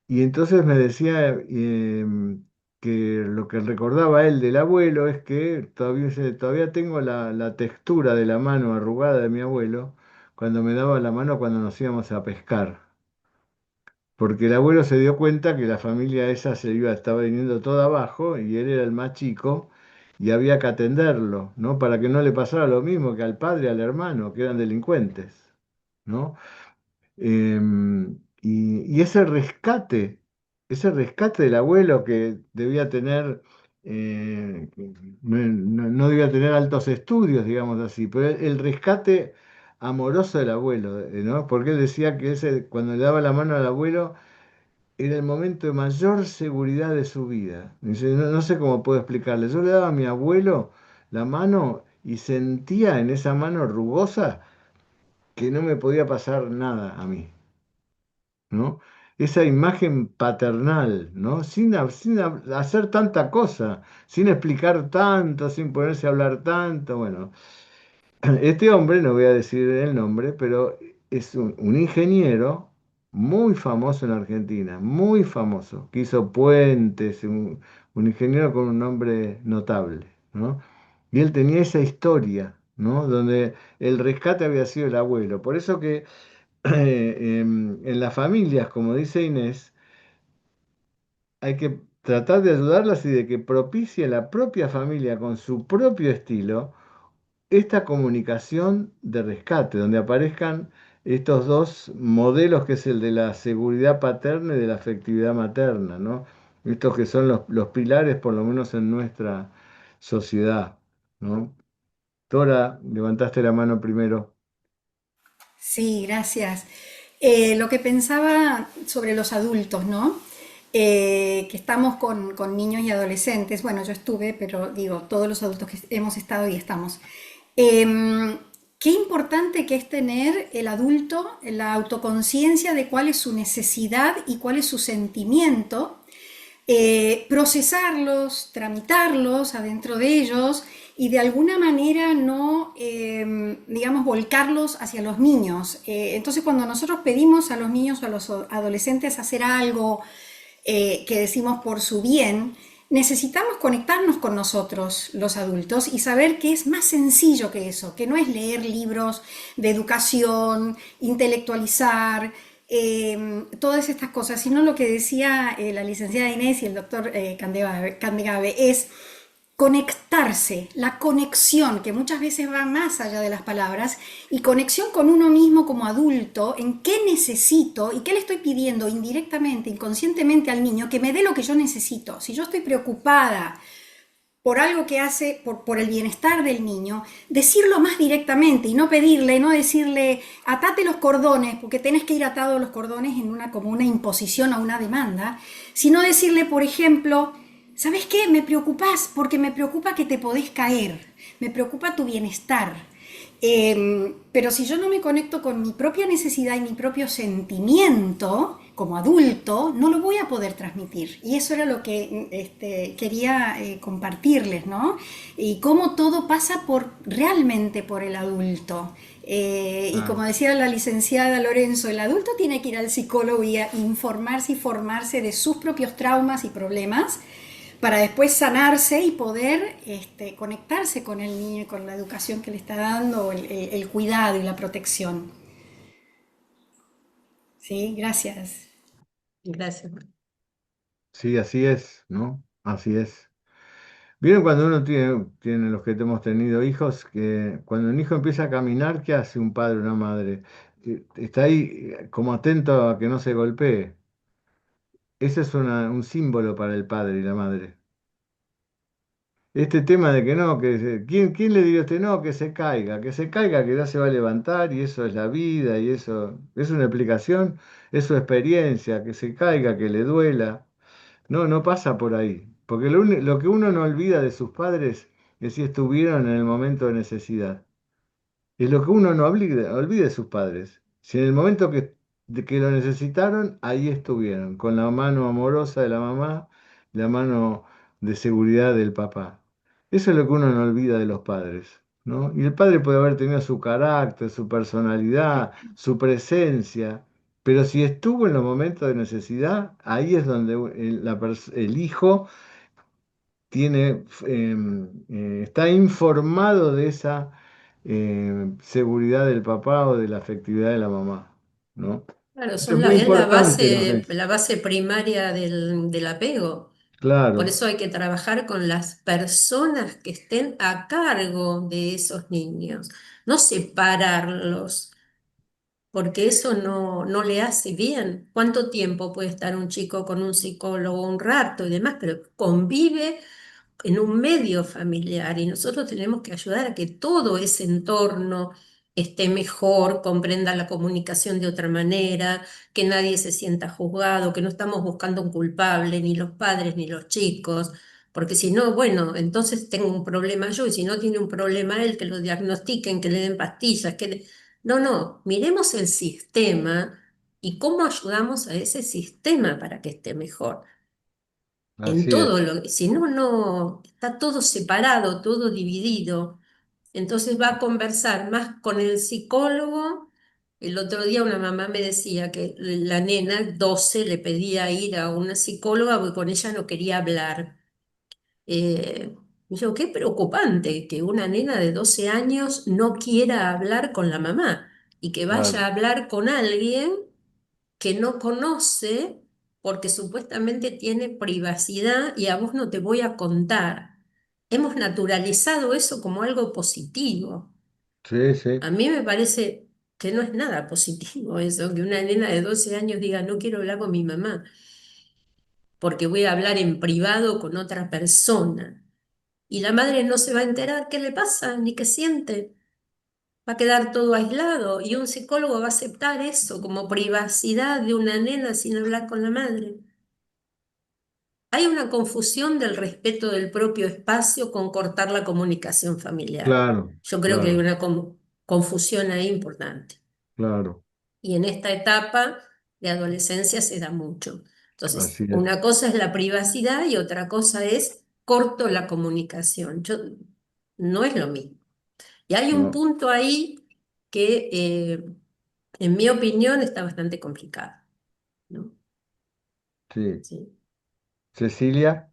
Y entonces me decía que lo que recordaba él del abuelo es que todavía tengo la textura de la mano arrugada de mi abuelo cuando me daba la mano cuando nos íbamos a pescar. Porque el abuelo se dio cuenta que la familia esa estaba viniendo toda abajo y él era el más chico y había que atenderlo, ¿no? Para que no le pasara lo mismo que al padre y al hermano, que eran delincuentes, ¿no? Y ese rescate del abuelo que debía tener, no debía tener altos estudios, digamos así, pero el rescate amoroso del abuelo, ¿no? Porque él decía que ese, cuando le daba la mano al abuelo, era el momento de mayor seguridad de su vida. Dice, no, no sé cómo puedo explicarle. Yo le daba a mi abuelo la mano y sentía en esa mano rugosa que no me podía pasar nada a mí, ¿no? Esa imagen paternal, ¿no? Sin hacer tanta cosa, sin explicar tanto, sin ponerse a hablar tanto. Bueno, este hombre, no voy a decir el nombre, pero es un ingeniero muy famoso en Argentina, muy famoso, que hizo puentes, un ingeniero con un nombre notable, ¿no? Y él tenía esa historia, ¿no? Donde el rescate había sido el abuelo. Por eso que en las familias, como dice Inés, hay que tratar de ayudarlas y de que propicie la propia familia con su propio estilo esta comunicación de rescate, donde aparezcan estos dos modelos, que es el de la seguridad paterna y de la afectividad materna, ¿no? Estos que son los pilares, por lo menos en nuestra sociedad, ¿no? Tora, levantaste la mano primero. Sí, gracias. Lo que pensaba sobre los adultos, ¿no? Que estamos con niños y adolescentes. Bueno, yo estuve, pero digo, todos los adultos que hemos estado y estamos. Em, Qué importante que es tener el adulto la autoconciencia de cuál es su necesidad y cuál es su sentimiento, procesarlos, tramitarlos adentro de ellos y de alguna manera no, digamos, volcarlos hacia los niños. Entonces, cuando nosotros pedimos a los niños o a los adolescentes hacer algo que decimos por su bien, necesitamos conectarnos con nosotros, los adultos, y saber que es más sencillo que eso, que no es leer libros de educación, intelectualizar, todas estas cosas, sino lo que decía la licenciada Inés y el doctor Candegave es conectarse, la conexión, que muchas veces va más allá de las palabras, y conexión con uno mismo como adulto, en qué necesito y qué le estoy pidiendo indirectamente, inconscientemente al niño, que me dé lo que yo necesito. Si yo estoy preocupada por algo que hace, por el bienestar del niño, decirlo más directamente y no pedirle, no decirle, atate los cordones, porque tenés que ir atado los cordones en como una imposición o una demanda, sino decirle, por ejemplo, ¿sabes qué? Me preocupás porque me preocupa que te podés caer, me preocupa tu bienestar. Pero si yo no me conecto con mi propia necesidad y mi propio sentimiento como adulto, no lo voy a poder transmitir. Y eso era lo que quería compartirles, ¿no? Y cómo todo pasa realmente por el adulto. Y Ah, como decía la licenciada Lorenzo, el adulto tiene que ir al psicólogo y a informarse y formarse de sus propios traumas y problemas para después sanarse y poder conectarse con el niño y con la educación que le está dando, el cuidado y la protección. Sí, gracias. Gracias. sí, así es, ¿no? Así es. Vieron cuando uno tiene los que hemos tenido hijos, que cuando un hijo empieza a caminar, ¿qué hace un padre o una madre? Está ahí como atento a que no se golpee. Ese es un símbolo para el padre y la madre. Este tema de que no, ¿quién le diría a usted no? Que se caiga, que ya se va a levantar y eso es la vida y eso es una explicación, es su experiencia, que se caiga, que le duela. No, no pasa por ahí, porque lo que uno no olvida de sus padres es si estuvieron en el momento de necesidad. Es lo que uno no olvide de sus padres. Si en el momento de que lo necesitaron, ahí estuvieron, con la mano amorosa de la mamá, la mano de seguridad del papá. Eso es lo que uno no olvida de los padres, ¿no? Y el padre puede haber tenido su carácter, su personalidad, su presencia, pero si estuvo en los momentos de necesidad, ahí es donde el hijo está informado de esa seguridad del papá o de la afectividad de la mamá, ¿no? Claro, Esto es muy importante, lo que es. la base primaria del apego. Por claro, eso hay que trabajar con las personas que estén a cargo de esos niños, no separarlos, porque eso no le hace bien. ¿Cuánto tiempo puede estar un chico con un psicólogo? Un rato y demás, pero convive en un medio familiar y nosotros tenemos que ayudar a que todo ese entorno esté mejor, comprenda la comunicación de otra manera, que nadie se sienta juzgado, que no estamos buscando un culpable, ni los padres ni los chicos, porque si no, bueno, entonces tengo un problema yo y si no tiene un problema él, que lo diagnostiquen, que le den pastillas, No, no, miremos el sistema y cómo ayudamos a ese sistema para que esté mejor en así todo es. si no, no, está todo separado, todo dividido. Entonces va a conversar más con el psicólogo. El otro día una mamá me decía que la nena 12 le pedía ir a una psicóloga porque con ella no quería hablar. Y yo, qué preocupante que una nena de 12 años no quiera hablar con la mamá y que vaya Claro, a hablar con alguien que no conoce porque supuestamente tiene privacidad y a vos no te voy a contar. Hemos naturalizado eso como algo positivo. sí, sí, A mí me parece que no es nada positivo eso, que una nena de 12 años diga no quiero hablar con mi mamá porque voy a hablar en privado con otra persona. Y la madre no se va a enterar qué le pasa ni qué siente. Va a quedar todo aislado y un psicólogo va a aceptar eso como privacidad de una nena sin hablar con la madre. Hay una confusión del respeto del propio espacio con cortar la comunicación familiar. claro, Yo creo que hay claro, una confusión ahí importante. claro, Y en esta etapa de adolescencia se da mucho. Entonces, así es. una cosa es la privacidad y otra cosa es corto la comunicación. No es lo mismo. Y hay un No, punto ahí que, en mi opinión, está bastante complicado, ¿no? sí. Sí. Cecilia,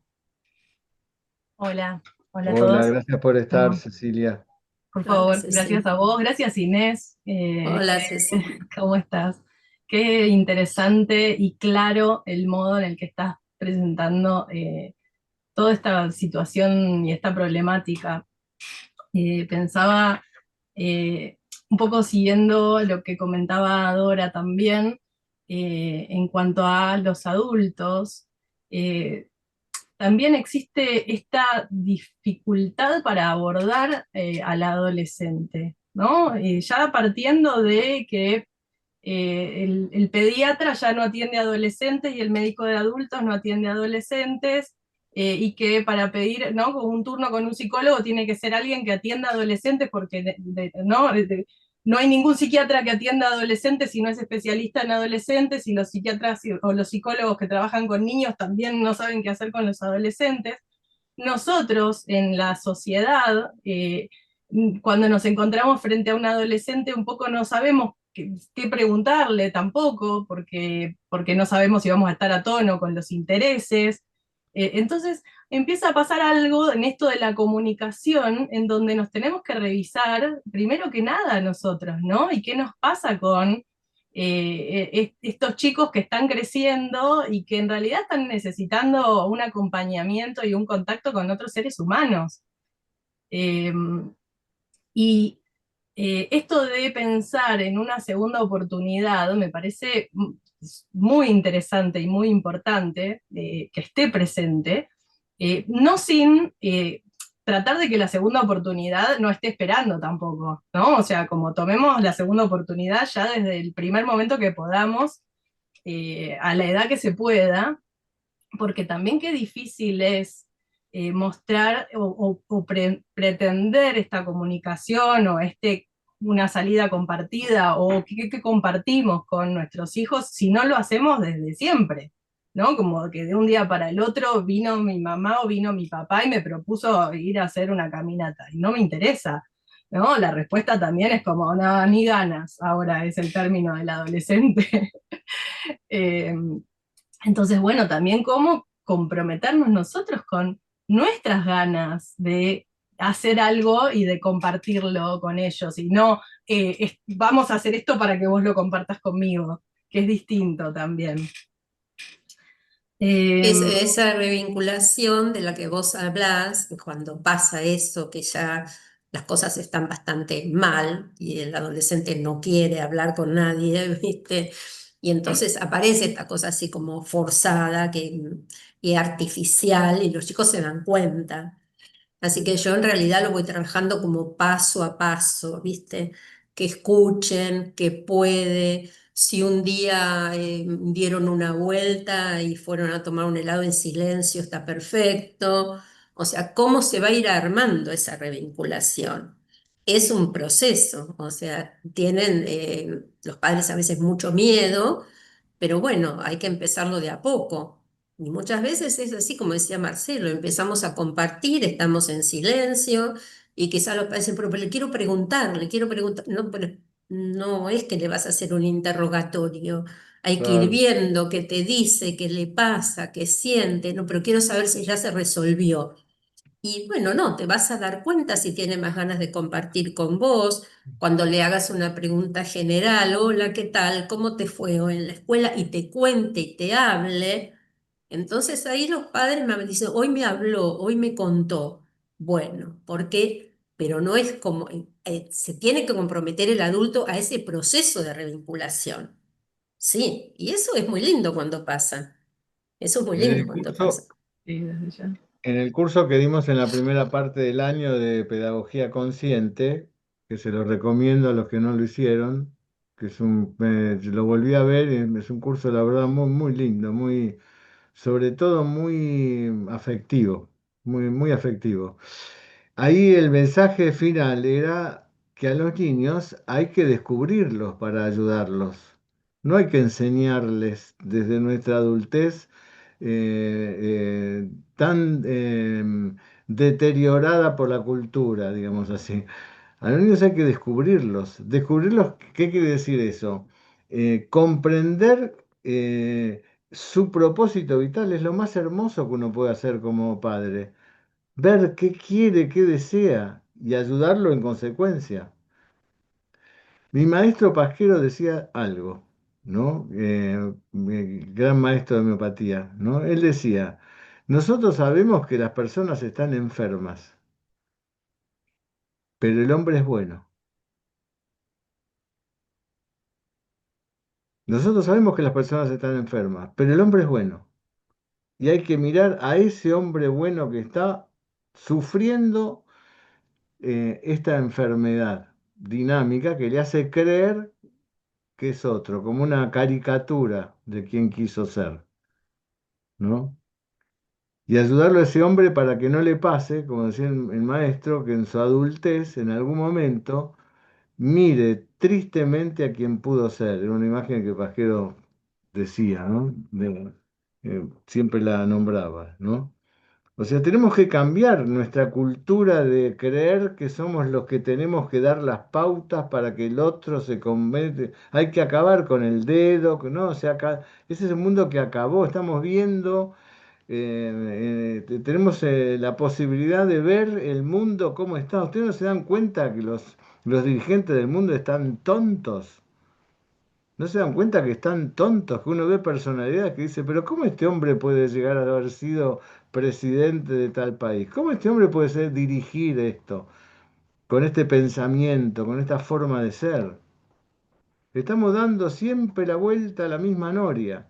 Hola, hola a hola, todos. gracias por estar, ¿Cómo? Cecilia. Por Hola, favor, gracias Ceci. a vos, gracias Inés. Hola, Ceci. ¿Cómo estás? Qué interesante y claro el modo en el que estás presentando toda esta situación y esta problemática. Pensaba eh, un poco siguiendo lo que comentaba Dora también en cuanto a los adultos. eh, También existe esta dificultad para abordar al adolescente, ¿no? Ya partiendo de que el pediatra ya no atiende a adolescentes y el médico de adultos no atiende a adolescentes, y que para pedir, ¿no?, un turno con un psicólogo tiene que ser alguien que atienda a adolescentes porque ¿no? No hay ningún psiquiatra que atienda a adolescentes si no es especialista en adolescentes, y los psiquiatras o los psicólogos que trabajan con niños también no saben qué hacer con los adolescentes. Nosotros en la sociedad, cuando nos encontramos frente a un adolescente, un poco no sabemos qué preguntarle tampoco, porque no sabemos si vamos a estar a tono con los intereses. Entonces empieza a pasar algo en esto de la comunicación, en donde nos tenemos que revisar, primero que nada nosotros, ¿no? Y qué nos pasa con estos chicos que están creciendo y que en realidad están necesitando un acompañamiento y un contacto con otros seres humanos. Eh, y Esto de pensar en una segunda oportunidad me parece muy interesante y muy importante que esté presente, no sin tratar de que la segunda oportunidad no esté esperando tampoco, ¿no? O sea, como tomemos la segunda oportunidad ya desde el primer momento que podamos, a la edad que se pueda, porque también qué difícil es mostrar o pretender esta comunicación o una salida compartida o que compartimos con nuestros hijos si no lo hacemos desde siempre, ¿no? Como que de un día para el otro vino mi mamá o vino mi papá y me propuso ir a hacer una caminata y no me interesa, ¿no? La respuesta también es como, no, ni ganas, ahora es el término del adolescente. Eh, entonces, bueno, también cómo comprometernos nosotros con nuestras ganas de hacer algo y de compartirlo con ellos, y no vamos a hacer esto para que vos lo compartas conmigo, que es distinto también. Em, Esa revinculación de la que vos hablás, cuando pasa eso, que ya las cosas están bastante mal y el adolescente no quiere hablar con nadie, ¿viste? Y entonces aparece esta cosa así como forzada y artificial y los chicos se dan cuenta. Así que yo en realidad lo voy trabajando como paso a paso, ¿viste? Que escuchen, que puede. Si un día dieron una vuelta y fueron a tomar un helado en silencio, está perfecto. O sea, ¿cómo se va a ir armando esa revinculación? Es un proceso, o sea, tienen los padres a veces mucho miedo, pero bueno, hay que empezarlo de a poco. Y muchas veces es así como decía Marcelo, empezamos a compartir, estamos en silencio y quizás los padres dicen, pero le quiero preguntar, no, pero no es que le vas a hacer un interrogatorio, hay que ir Claro. viendo qué te dice, qué le pasa, qué siente, no, pero quiero saber si ya se resolvió. Y bueno, no, te vas a dar cuenta si tiene más ganas de compartir con vos, cuando le hagas una pregunta general, hola, ¿qué tal? ¿Cómo te fue hoy en la escuela? Y te cuente y te hable. Entonces ahí los padres me dicen, hoy me habló, hoy me contó. Bueno, ¿por qué? Pero no es como, se tiene que comprometer el adulto a ese proceso de revinculación. Sí, y eso es muy lindo cuando pasa. Eso es muy En lindo el cuando pasa. curso, sí, desde ya. en el curso que dimos en la primera parte del año de Pedagogía Consciente, que se lo recomiendo a los que no lo hicieron, que es lo volví a ver, y es un curso, la verdad, muy, muy lindo, muy, sobre todo muy afectivo, muy, muy afectivo. Ahí el mensaje final era que a los niños hay que descubrirlos para ayudarlos. No hay que enseñarles desde nuestra adultez tan deteriorada por la cultura, digamos así. A los niños hay que descubrirlos. Descubrirlos, ¿qué quiere decir eso? Comprender su propósito vital es lo más hermoso que uno puede hacer como padre. Ver qué quiere, qué desea y ayudarlo en consecuencia. Mi maestro Pasquero decía algo, ¿no? Mi gran maestro de homeopatía, ¿no? Él decía, nosotros sabemos que las personas están enfermas, pero el hombre es bueno. Nosotros sabemos que las personas están enfermas, pero el hombre es bueno. Y hay que mirar a ese hombre bueno que está sufriendo esta enfermedad dinámica que le hace creer que es otro, como una caricatura de quien quiso ser, ¿no? Y ayudarlo a ese hombre para que no le pase, como decía el maestro, que en su adultez, en algún momento, mire tristemente a quien pudo ser. Era una imagen que Pasquero decía, ¿no? Siempre la nombraba, ¿no? O sea, tenemos que cambiar nuestra cultura de creer que somos los que tenemos que dar las pautas para que el otro se convence. Hay que acabar con el dedo, ¿no? O sea, ese es el mundo que acabó. Estamos viendo, tenemos la posibilidad de ver el mundo cómo está. ¿Ustedes no se dan cuenta que los dirigentes del mundo están tontos? ¿No se dan cuenta que están tontos? Que uno ve personalidades que dice, pero ¿cómo este hombre puede llegar a haber sido presidente de tal país? ¿Cómo este hombre puede dirigir esto con este pensamiento, con esta forma de ser? Estamos dando siempre la vuelta a la misma noria,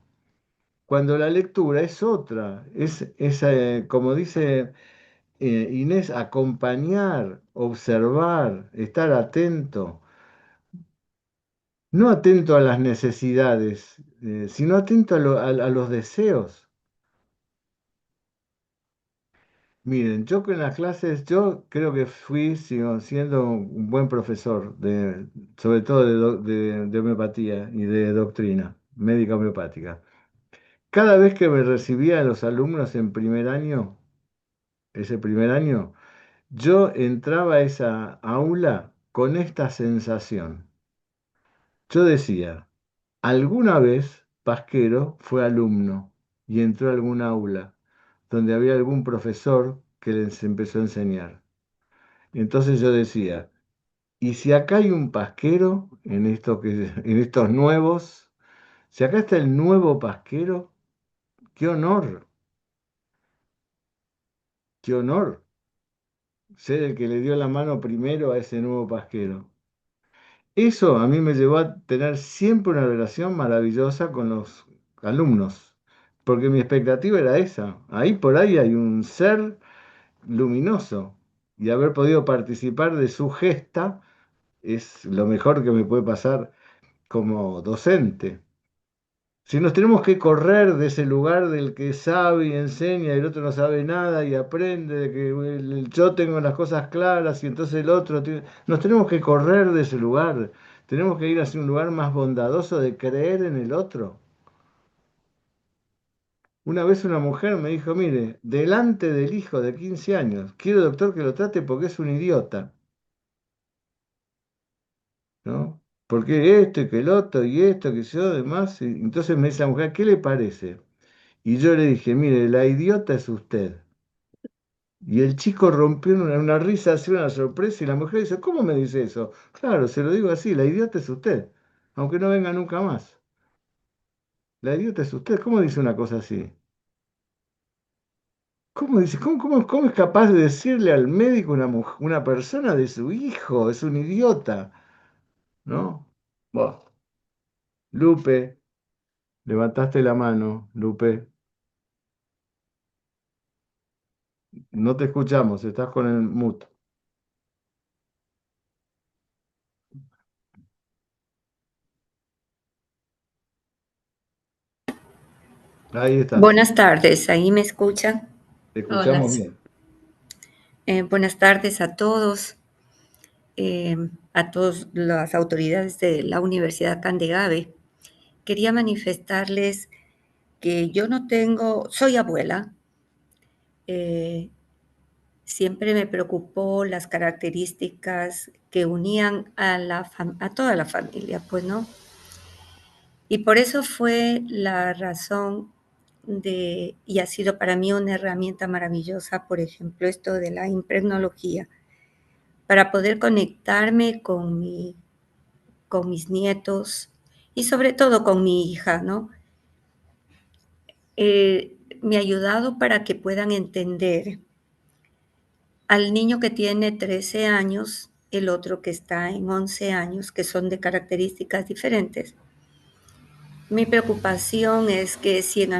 cuando la lectura es otra, como dice Inés, acompañar, observar, estar atento. No atento a las necesidades, sino atento a los deseos. Miren, yo con las clases, yo creo que sigo siendo un buen profesor, sobre todo de homeopatía y de doctrina médica homeopática. Cada vez que me recibía a los alumnos en primer año, ese primer año, yo entraba a esa aula con esta sensación. Yo decía, alguna vez Pasquero fue alumno y entró a algún aula donde había algún profesor que les empezó a enseñar. Entonces yo decía, ¿y si acá hay un Pasquero en estos nuevos? Si acá está el nuevo Pasquero, qué honor, qué honor ser el que le dio la mano primero a ese nuevo pasquero. Eso a mí me llevó a tener siempre una relación maravillosa con los alumnos, porque mi expectativa era esa. Ahí por ahí hay un ser luminoso y haber podido participar de su gesta es lo mejor que me puede pasar como docente. Si nos tenemos que correr de ese lugar del que sabe y enseña y el otro no sabe nada y aprende de que yo tengo las cosas claras y entonces el otro tiene... Nos tenemos que correr de ese lugar. Tenemos que ir hacia un lugar más bondadoso de creer en el otro. Una vez una mujer me dijo, mire, delante del hijo de 15 años, quiero doctor que lo trate porque es un idiota, ¿no? Porque esto y que el otro y esto, que yo, demás. Y entonces me dice la mujer, ¿qué le parece? Y yo le dije, mire, la idiota es usted. Y el chico rompió en una risa, así una sorpresa, y la mujer dice, ¿cómo me dice eso? Claro, se lo digo así, la idiota es usted, aunque no venga nunca más. La idiota es usted, ¿cómo dice una cosa así? ¿Cómo dice? ¿Cómo es capaz de decirle al médico una persona de su hijo? Es un idiota, ¿no? Buah. Lupe, levantaste la mano, Lupe. No te escuchamos, estás con el mute. Ahí estás, Buenas tardes, ¿ahí me escuchan? te Hola, escuchamos bien. Buenas tardes a todas las autoridades de la Universidad Candegave. Quería manifestarles que yo no tengo, soy abuela, eh, siempre me preocupó las características que unían a toda la familia, pues, ¿no? Y por eso fue la razón y ha sido para mí una herramienta maravillosa, por ejemplo, esto de la impregnología, para poder conectarme con mis nietos y sobre todo con mi hija, ¿no? Me ha ayudado para que puedan entender al niño que tiene 13 años, el otro que está en 11 años, que son de características diferentes. Mi preocupación es que si en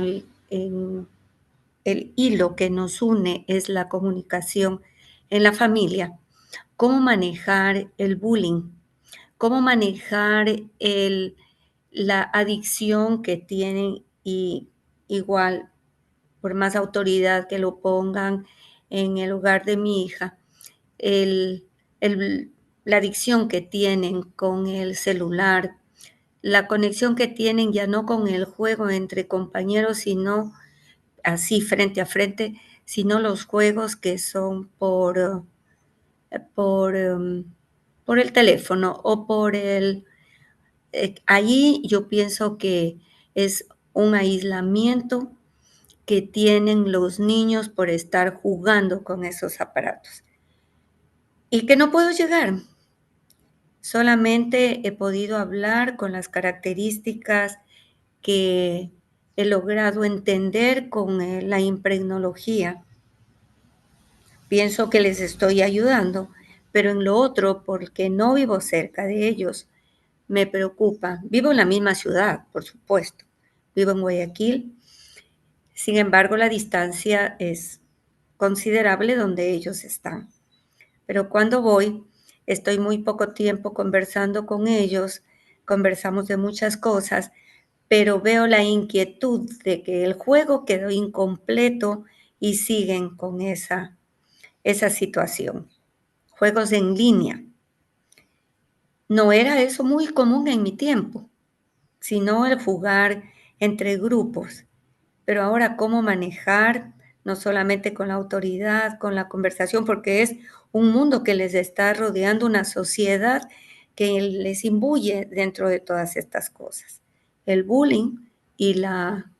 el hilo que nos une es la comunicación en la familia, cómo manejar el bullying, cómo manejar la adicción que tienen y igual, por más autoridad que lo pongan en el lugar de mi hija, el, el- la adicción que tienen con el celular, la conexión que tienen ya no con el juego entre compañeros, sino así frente a frente, sino los juegos que son por, por el teléfono o allí yo pienso que es un aislamiento que tienen los niños por estar jugando con esos aparatos y que no puedo llegar. Solamente he podido hablar con las características que he logrado entender con la impregnología. Pienso que les estoy ayudando, pero en lo otro, porque no vivo cerca de ellos, me preocupa. Vivo en la misma ciudad, por supuesto. Vivo en Guayaquil. Sin embargo, la distancia es considerable donde ellos están. Pero cuando voy, estoy muy poco tiempo conversando con ellos, conversamos de muchas cosas, pero veo la inquietud de que el juego quedó incompleto y siguen con esa situación. Juegos en línea. No era eso muy común en mi tiempo, sino el jugar entre grupos. Pero ahora, ¿cómo manejar? No solamente con la autoridad, con la conversación, porque es un mundo que les está rodeando, una sociedad que les imbuye dentro de todas estas cosas. El bullying y la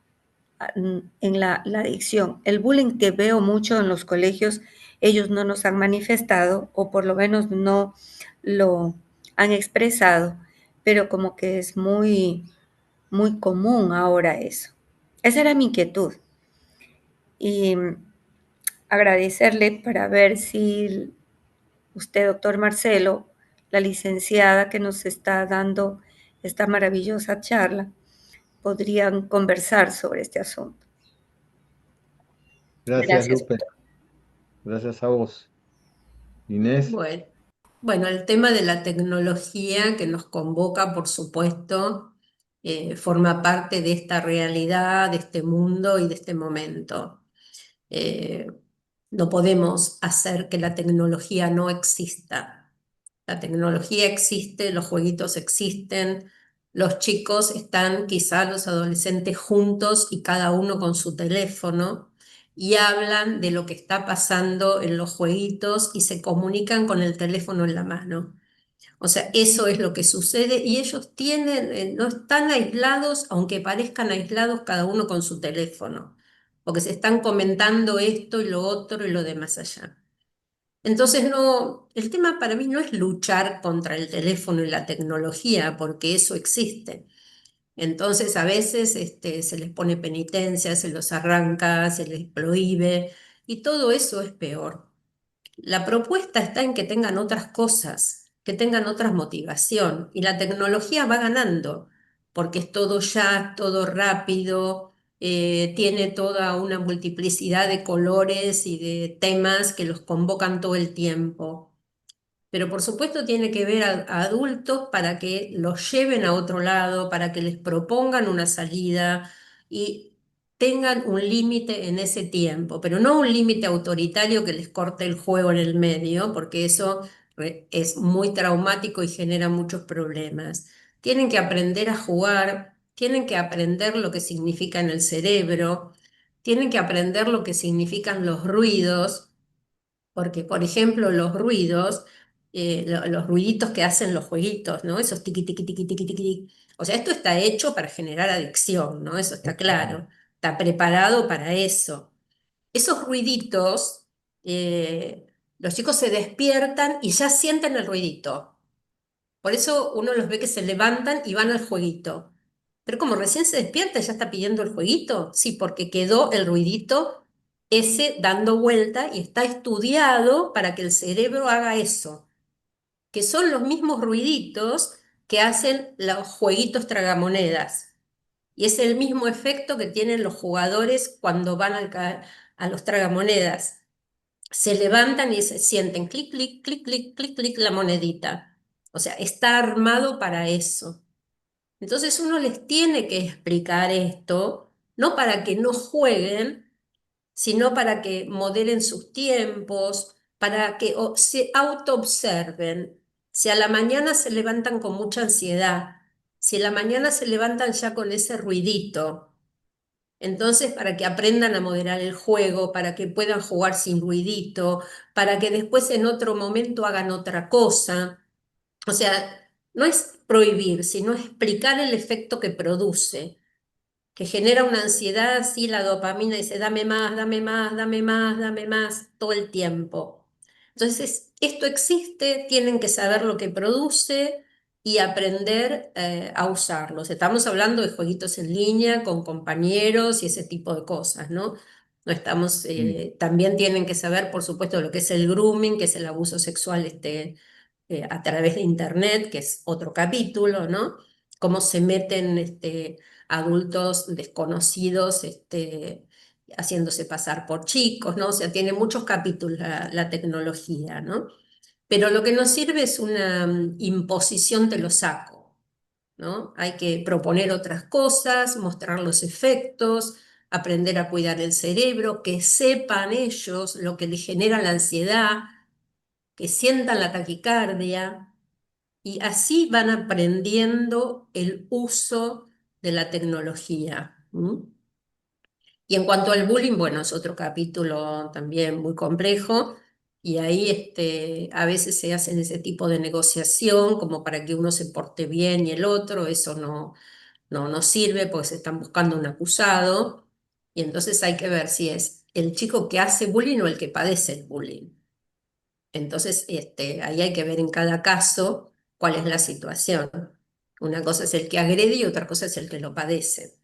adicción. El bullying que veo mucho en los colegios, ellos no nos han manifestado o por lo menos no lo han expresado, pero como que es muy, muy común ahora eso. Esa era mi inquietud. y agradecerle para ver si usted, doctor Marcelo, la licenciada que nos está dando esta maravillosa charla, podrían conversar sobre este asunto. Gracias, Gracias, Lupe. doctor. Gracias a vos. Inés, Bueno, bueno, el tema de la tecnología que nos convoca, por supuesto, forma parte de esta realidad, de este mundo y de este momento. Eh, no podemos hacer que la tecnología no exista. La tecnología existe, los jueguitos existen, los chicos están, quizá los adolescentes juntos y cada uno con su teléfono y hablan de lo que está pasando en los jueguitos y se comunican con el teléfono en la mano. O sea, eso es lo que sucede y ellos tienen, no están aislados, aunque parezcan aislados cada uno con su teléfono, porque se están comentando esto y lo otro y lo de más allá. Entonces, no, el tema para mí no es luchar contra el teléfono y la tecnología, porque eso existe. Entonces, a veces se les pone penitencia, se los arranca, se les prohíbe, y todo eso es peor. La propuesta está en que tengan otras cosas, que tengan otra motivación, y la tecnología va ganando, porque es todo ya, todo rápido, tiene toda una multiplicidad de colores y de temas que los convocan todo el tiempo. Pero por supuesto tiene que ver a adultos para que los lleven a otro lado, para que les propongan una salida y tengan un límite en ese tiempo, pero no un límite autoritario que les corte el juego en el medio, porque eso es muy traumático y genera muchos problemas. Tienen que aprender a jugar, tienen que aprender lo que significa en el cerebro, tienen que aprender lo que significan los ruidos porque, por ejemplo, los ruidos, los ruiditos que hacen los jueguitos, ¿no? Esos tiqui, tiqui, tiqui, tiqui, tiqui, tiqui. O sea, esto está hecho para generar adicción, ¿no? Eso está claro. Está preparado para eso. Esos ruiditos, los chicos se despiertan y ya sienten el ruidito. Por eso uno los ve que se levantan y van al jueguito. Pero como recién se despierta, ya está pidiendo el jueguito. Sí, porque quedó el ruidito ese dando vuelta y está estudiado para que el cerebro haga eso, que son los mismos ruiditos que hacen los jueguitos tragamonedas. Y es el mismo efecto que tienen los jugadores cuando van a los tragamonedas. Se levantan y se sienten clic, clic, clic, clic, clic, clic la monedita. O sea, está armado para eso. Entonces uno les tiene que explicar esto, no para que no jueguen, sino para que moderen sus tiempos, para que se autoobserven. Si a la mañana se levantan con mucha ansiedad, si a la mañana se levantan ya con ese ruidito, entonces para que aprendan a moderar el juego, para que puedan jugar sin ruidito, para que después en otro momento hagan otra cosa. O sea, no es prohibir, sino explicar el efecto que produce, que genera una ansiedad, sí, la dopamina dice, dame más, dame más, dame más, dame más, todo el tiempo. Entonces, esto existe, tienen que saber lo que produce y aprender a usarlos. Estamos hablando de jueguitos en línea con compañeros y ese tipo de cosas, ¿no? No estamos, también tienen que saber, por supuesto, lo que es el grooming, que es el abuso sexual a través de Internet, que es otro capítulo, ¿no? Cómo se meten adultos desconocidos haciéndose pasar por chicos, ¿no? O sea, tiene muchos capítulos la tecnología, ¿no? Pero lo que nos sirve es una imposición te lo saco, ¿no? Hay que proponer otras cosas, mostrar los efectos, aprender a cuidar el cerebro, que sepan ellos lo que les genera la ansiedad, que sientan la taquicardia, y así van aprendiendo el uso de la tecnología. Y en cuanto al bullying, bueno, es otro capítulo también muy complejo. Y ahí a veces se hacen ese tipo de negociación como para que uno se porte bien y el otro, eso no sirve porque se están buscando un acusado. Y entonces hay que ver si es el chico que hace bullying o el que padece el bullying. Entonces, ahí hay que ver en cada caso cuál es la situación. Una cosa es el que agrede y otra cosa es el que lo padece.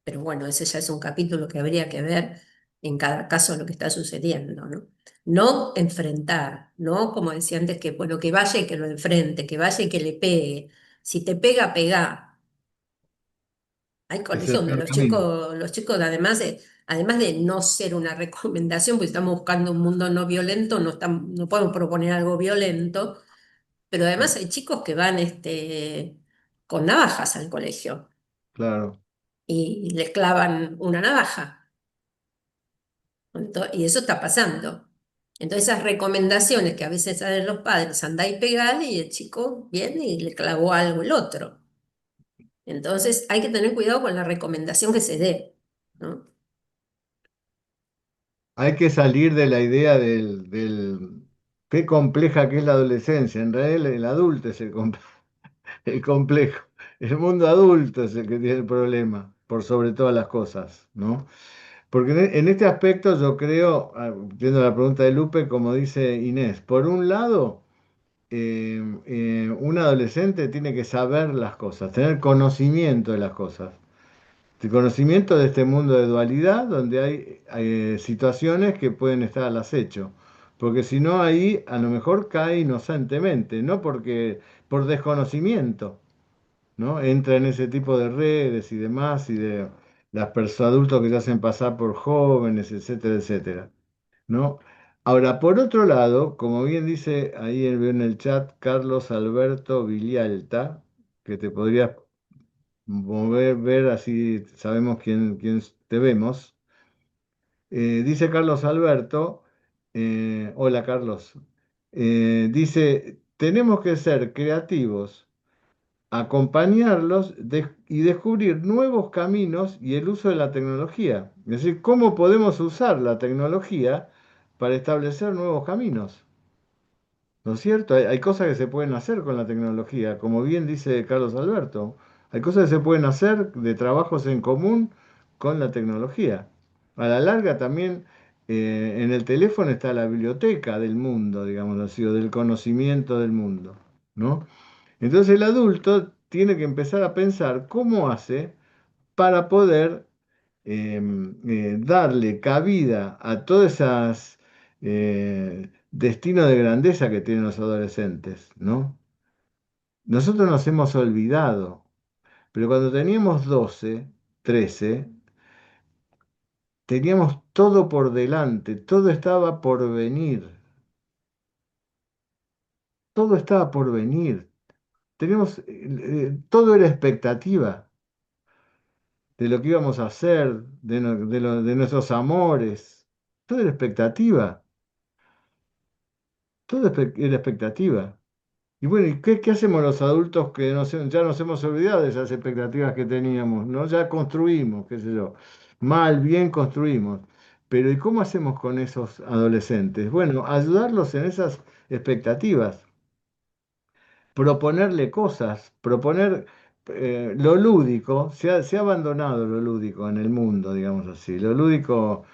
Pero bueno, ese ya es un capítulo que habría que ver en cada caso lo que está sucediendo, ¿no? No enfrentar, ¿no? Como decía antes, que bueno, que vaya y que lo enfrente, que vaya y que le pegue. Si te pega, pega. Hay Es el colegios donde peor camino. los chicos además de no ser una recomendación, pues estamos buscando un mundo no violento, no podemos proponer algo violento, pero además hay chicos que van con navajas al colegio Claro. y les clavan una navaja. Y eso está pasando. Entonces esas recomendaciones que a veces hacen los padres, andá y pegale, y el chico viene y le clavó algo el otro. Entonces hay que tener cuidado con la recomendación que se dé, ¿no? Hay que salir de la idea qué compleja que es la adolescencia. En realidad el adulto es el complejo. El mundo adulto es el que tiene el problema, por sobre todas las cosas, ¿no? Porque en este aspecto yo creo, viendo la pregunta de Lupe, como dice Inés, por un lado, un adolescente tiene que saber las cosas, tener conocimiento de las cosas. El conocimiento de este mundo de dualidad donde hay situaciones que pueden estar al acecho. Porque si no, ahí a lo mejor cae inocentemente, no porque por desconocimiento, ¿no? Entra en ese tipo de redes y demás, y de las personas adultos que se hacen pasar por jóvenes, etcétera, etcétera, ¿no? Ahora, por otro lado, como bien dice ahí en el chat Carlos Alberto Villalta, que te podrías mover, ver, así sabemos quién te vemos. Dice Carlos Alberto, hola Carlos, dice, tenemos que ser creativos, acompañarlos y descubrir nuevos caminos y el uso de la tecnología. Es decir, cómo podemos usar la tecnología para establecer nuevos caminos. ¿No es cierto? Hay cosas que se pueden hacer con la tecnología, como bien dice Carlos Alberto. Hay cosas que se pueden hacer de trabajos en común con la tecnología. A la larga también en el teléfono está la biblioteca del mundo, digamos así, o del conocimiento del mundo, ¿no? Entonces el adulto tiene que empezar a pensar cómo hace para poder darle cabida a todas esas destinos de grandeza que tienen los adolescentes, ¿no? Nosotros nos hemos olvidado, pero cuando teníamos 12, 13, teníamos todo por delante, todo estaba por venir, todo estaba por venir. Todo era expectativa de lo que íbamos a hacer, de nuestros amores, todo era expectativa. Todo era expectativa. Y bueno, ¿y qué hacemos los adultos que ya nos hemos olvidado de esas expectativas que teníamos, ¿no? Ya construimos, qué sé yo. Mal, bien construimos. Pero ¿y cómo hacemos con esos adolescentes? Bueno, ayudarlos en esas expectativas, proponerle cosas, proponer lo lúdico. Se ha abandonado lo lúdico en el mundo, digamos así. Lo lúdico.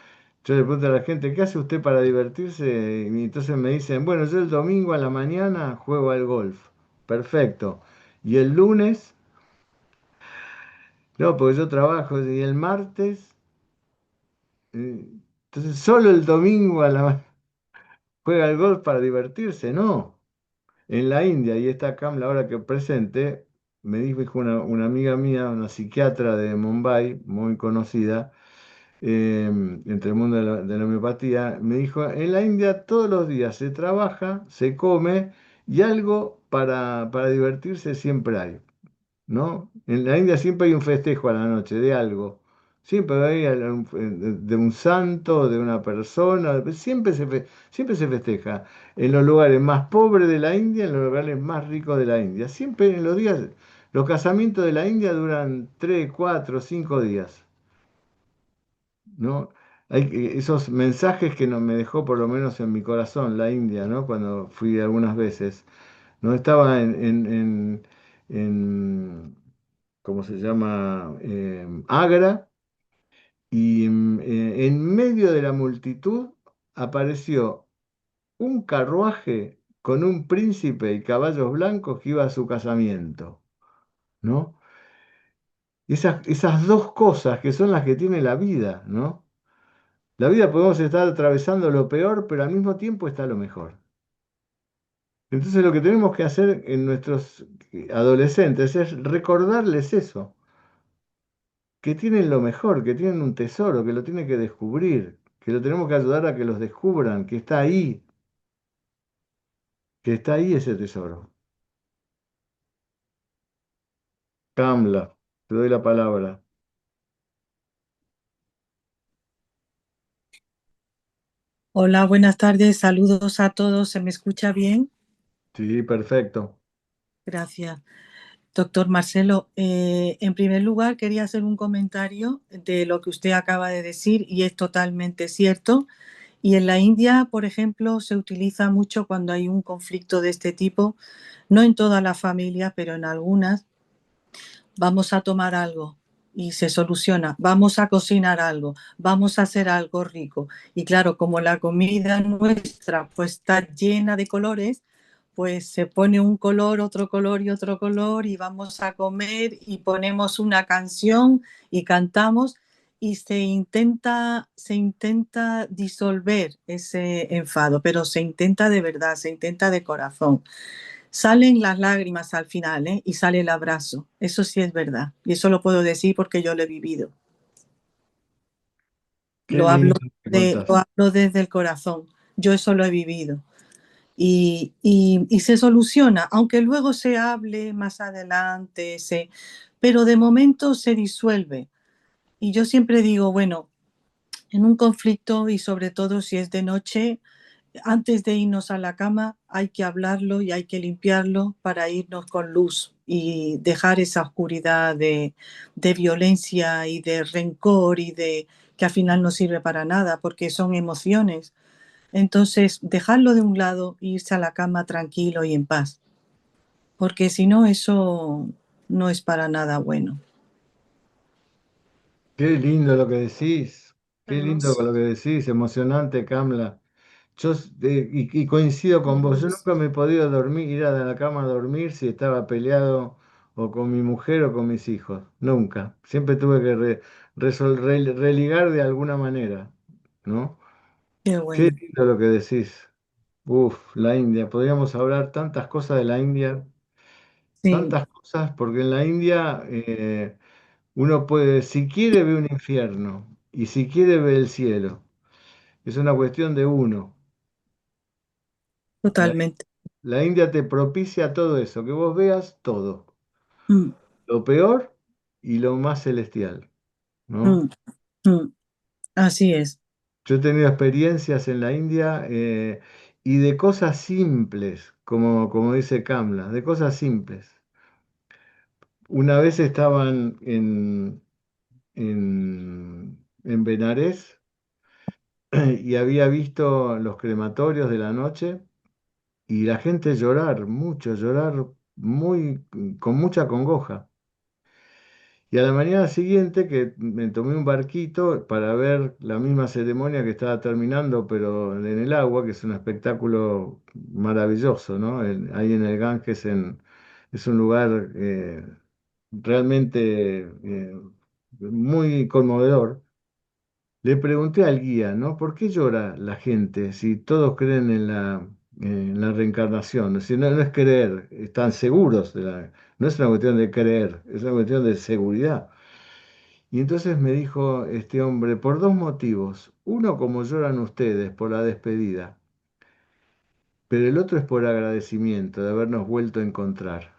Yo le pregunto a la gente, ¿qué hace usted para divertirse? Y entonces me dicen, bueno, yo el domingo a la mañana juego al golf. Perfecto. Y el lunes, no, porque yo trabajo. Y el martes, entonces solo el domingo a la mañana juega al golf para divertirse. No. En la India, y está Kamla ahora que presente, me dijo una amiga mía, una psiquiatra de Mumbai, muy conocida, entre el mundo de la homeopatía, me dijo, en la India todos los días se trabaja, se come y algo para divertirse siempre hay, ¿no? En la India siempre hay un festejo a la noche de algo, siempre hay de un santo, de una persona, siempre se festeja en los lugares más pobres de la India, en los lugares más ricos de la India, siempre en los días, los casamientos de la India duran 3 4 5 días. ¿No? Hay esos mensajes que no, me dejó por lo menos en mi corazón la India, ¿no? Cuando fui algunas veces, ¿no? Estaba ¿cómo se llama? Agra, y en medio de la multitud apareció un carruaje con un príncipe y caballos blancos que iba a su casamiento, ¿no? Esas dos cosas que son las que tiene la vida, ¿no? La vida podemos estar atravesando lo peor, pero al mismo tiempo está lo mejor. Entonces lo que tenemos que hacer en nuestros adolescentes es recordarles eso, que tienen lo mejor, que tienen un tesoro, que lo tienen que descubrir, que lo tenemos que ayudar a que los descubran, que está ahí ese tesoro. Camla, te doy la palabra. Hola, buenas tardes, saludos a todos. ¿Se me escucha bien? Sí, perfecto. Gracias. Doctor Marcelo, en primer lugar quería hacer un comentario de lo que usted acaba de decir y es totalmente cierto. Y en la India, por ejemplo, se utiliza mucho cuando hay un conflicto de este tipo, no en todas las familias, pero en algunas. Vamos a tomar algo y se soluciona, vamos a cocinar algo, vamos a hacer algo rico. Y claro, como la comida nuestra pues está llena de colores, pues se pone un color, otro color y otro color y vamos a comer y ponemos una canción y cantamos y se intenta disolver ese enfado, pero se intenta de verdad, se intenta de corazón. Salen las lágrimas al final, ¿eh? Y sale el abrazo. Eso sí es verdad. Y eso lo puedo decir porque yo lo he vivido. Qué Lo hablo, lindo que contás. lo hablo desde el corazón. Yo eso lo he vivido. Y se soluciona, aunque luego se hable más adelante, pero de momento se disuelve. Y yo siempre digo, bueno, en un conflicto y sobre todo si es de noche, antes de irnos a la cama hay que hablarlo y hay que limpiarlo para irnos con luz y dejar esa oscuridad de violencia y de rencor y de que al final no sirve para nada porque son emociones. Entonces, dejarlo de un lado e irse a la cama tranquilo y en paz, porque si no, eso no es para nada bueno. Qué lindo lo que decís. Qué lindo Hermoso. lo que decís. Emocionante, Camla. Y coincido con vos. Yo nunca me he podido dormir, ir a la cama a dormir si estaba peleado o con mi mujer o con mis hijos. Nunca. Siempre tuve que religar de alguna manera, ¿no? Qué Qué bueno. lindo lo que decís. Uf, la India. Podríamos hablar tantas cosas de la India, Sí, tantas cosas, porque en la India uno puede, si quiere, ve un infierno y si quiere, ve el cielo. Es una cuestión de uno. La, totalmente. la India te propicia todo eso, que vos veas todo, Mm, lo peor y lo más celestial, ¿no? mm, mm. Así es, Yo he tenido experiencias en la India y de cosas simples, como dice Kamla, de cosas simples. Una vez estaban en Benarés y había visto los crematorios de la noche y la gente llorar, mucho, llorar muy, con mucha congoja. Y a la mañana siguiente que me tomé un barquito para ver la misma ceremonia que estaba terminando, pero en el agua, que es un espectáculo maravilloso, ¿no? Ahí en el Ganges es un lugar realmente muy conmovedor. Le pregunté al guía, ¿no? ¿Por qué llora la gente si todos creen en la reencarnación? Si no, no es creer, están seguros no es una cuestión de creer, es una cuestión de seguridad. Y entonces me dijo este hombre, por dos motivos. Uno, como lloran ustedes por la despedida, pero el otro es por agradecimiento de habernos vuelto a encontrar.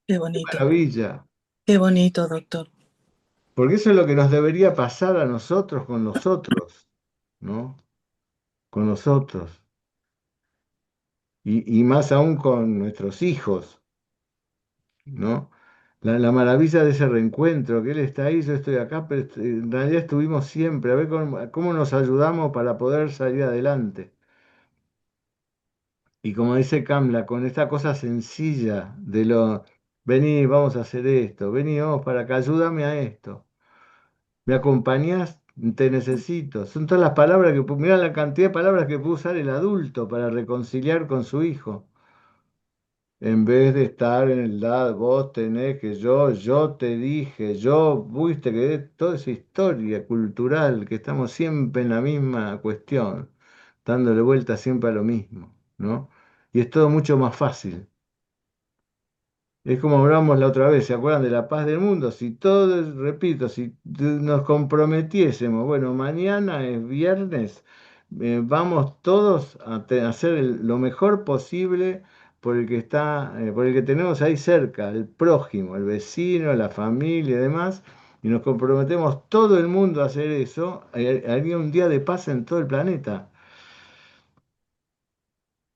qué ¡Qué bonito, maravilla! qué bonito, doctor. Porque eso es lo que nos debería pasar a nosotros con los otros, ¿no? Con los otros. Y más aún con nuestros hijos, ¿no? La maravilla de ese reencuentro, que él está ahí, yo estoy acá, pero en realidad estuvimos siempre, a ver cómo nos ayudamos para poder salir adelante. Y como dice Kamla, con esta cosa sencilla vení, vamos a hacer esto, vení, vamos para acá, ayúdame a esto, ¿me acompañás? Te necesito. Son todas las palabras mirá la cantidad de palabras que puede usar el adulto para reconciliar con su hijo. en vez de estar en el lado, vos tenés que yo te dije, yo, viste que toda esa historia cultural, que estamos siempre en la misma cuestión, dándole vuelta siempre a lo mismo, ¿no? Y es todo mucho más fácil. Es como hablamos la otra vez, ¿se acuerdan de la paz del mundo? Si todos, repito, si nos comprometiésemos, bueno, mañana es viernes, vamos todos a hacer lo mejor posible por el que está, por el que tenemos ahí cerca, el prójimo, el vecino, la familia y demás, y nos comprometemos todo el mundo a hacer eso, haría un día de paz en todo el planeta.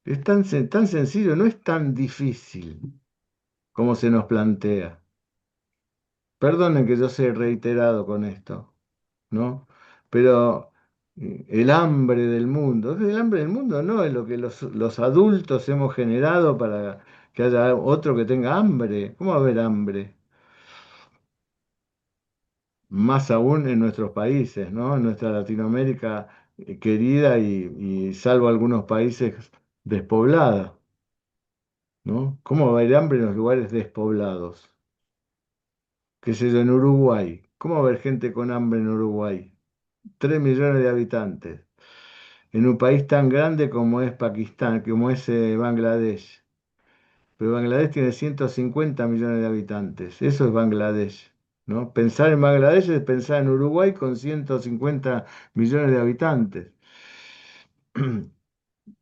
Es tan sencillo, no es tan difícil como se nos plantea. Perdonen que yo sea reiterado con esto, ¿no? Pero el hambre del mundo, el hambre del mundo no es lo que los adultos hemos generado para que haya otro que tenga hambre. ¿Cómo va a haber hambre? Más aún en nuestros países, ¿no? En nuestra Latinoamérica querida y salvo algunos países despoblada, ¿no? ¿Cómo va a haber hambre en los lugares despoblados? ¿Qué sé yo, en Uruguay? ¿Cómo va a haber gente con hambre en Uruguay? 3 millones de habitantes, en un país tan grande como es Pakistán, como es Bangladesh. Pero Bangladesh tiene 150 millones de habitantes, eso es Bangladesh, ¿no? Pensar en Bangladesh es pensar en Uruguay con 150 millones de habitantes.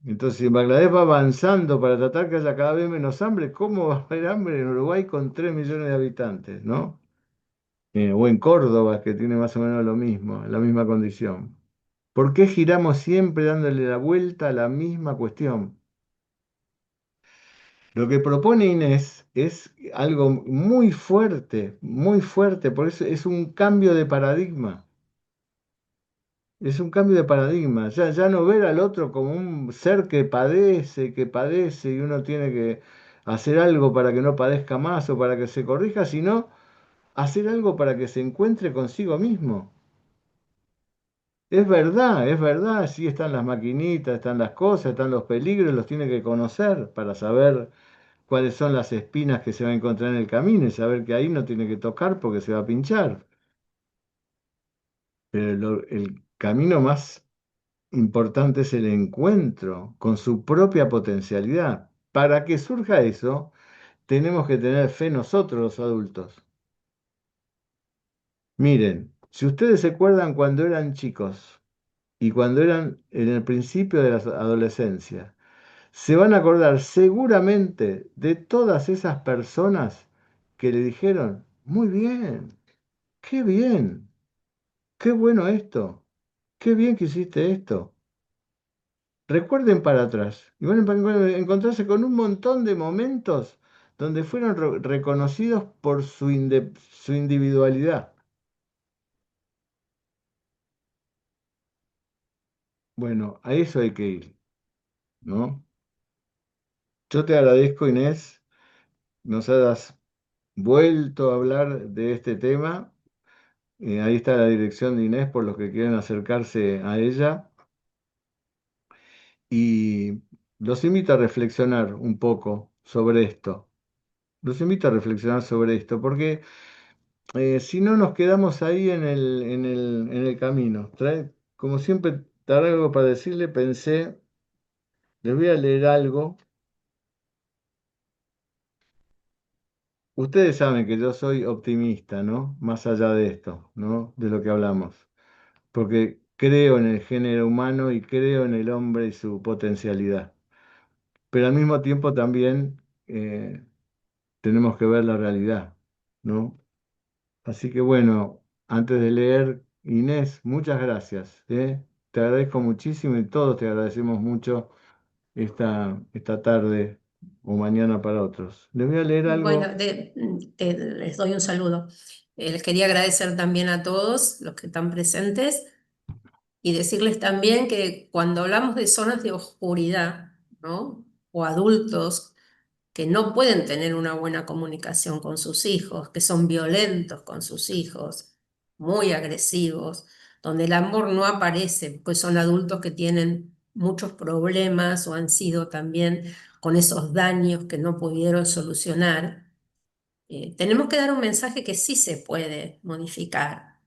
Entonces, si Bangladesh va avanzando para tratar que haya cada vez menos hambre, ¿cómo va a haber hambre en Uruguay con 3 millones de habitantes, ¿no? O en Córdoba, que tiene más o menos lo mismo, la misma condición. ¿Por qué giramos siempre dándole la vuelta a la misma cuestión? Lo que propone Inés es algo muy fuerte, por eso es un cambio de paradigma. Es un cambio de paradigma. Ya no ver al otro como un ser que padece y uno tiene que hacer algo para que no padezca más o para que se corrija, sino hacer algo para que se encuentre consigo mismo. Es verdad, sí están las maquinitas, están las cosas, están los peligros, los tiene que conocer para saber cuáles son las espinas que se va a encontrar en el camino y saber que ahí no tiene que tocar porque se va a pinchar. Pero el camino más importante es el encuentro con su propia potencialidad. Para que surja eso, tenemos que tener fe nosotros los adultos. Miren, si ustedes se acuerdan cuando eran chicos y cuando eran en el principio de la adolescencia, se van a acordar seguramente de todas esas personas que le dijeron, muy bien, qué bueno esto, qué bien que hiciste esto. Recuerden para atrás y van a encontrarse con un montón de momentos donde fueron reconocidos por su individualidad. Bueno, a eso hay que ir, ¿no? Yo te agradezco, Inés, nos hayas vuelto a hablar de este tema. Ahí está la dirección de Inés por los que quieren acercarse a ella. Y los invito a reflexionar un poco sobre esto. Los invito a reflexionar sobre esto, porque si no nos quedamos ahí en el camino. Como siempre, traer algo para decirle, pensé, les voy a leer algo. Ustedes saben que yo soy optimista, ¿no? Más allá de esto, ¿no? De lo que hablamos. Porque creo en el género humano y creo en el hombre y su potencialidad. Pero al mismo tiempo también tenemos que ver la realidad, ¿no? Así que bueno, antes de leer, Inés, muchas gracias, ¿eh? Te agradezco muchísimo y todos te agradecemos mucho esta tarde o mañana para otros. Les voy a leer Bueno, algo. les doy un saludo. Les quería agradecer también a todos los que están presentes y decirles también que cuando hablamos de zonas de oscuridad, ¿no? O adultos que no pueden tener una buena comunicación con sus hijos, que son violentos con sus hijos, muy agresivos, donde el amor no aparece, pues son adultos que tienen muchos problemas o han sido también con esos daños que no pudieron solucionar, tenemos que dar un mensaje que sí se puede modificar,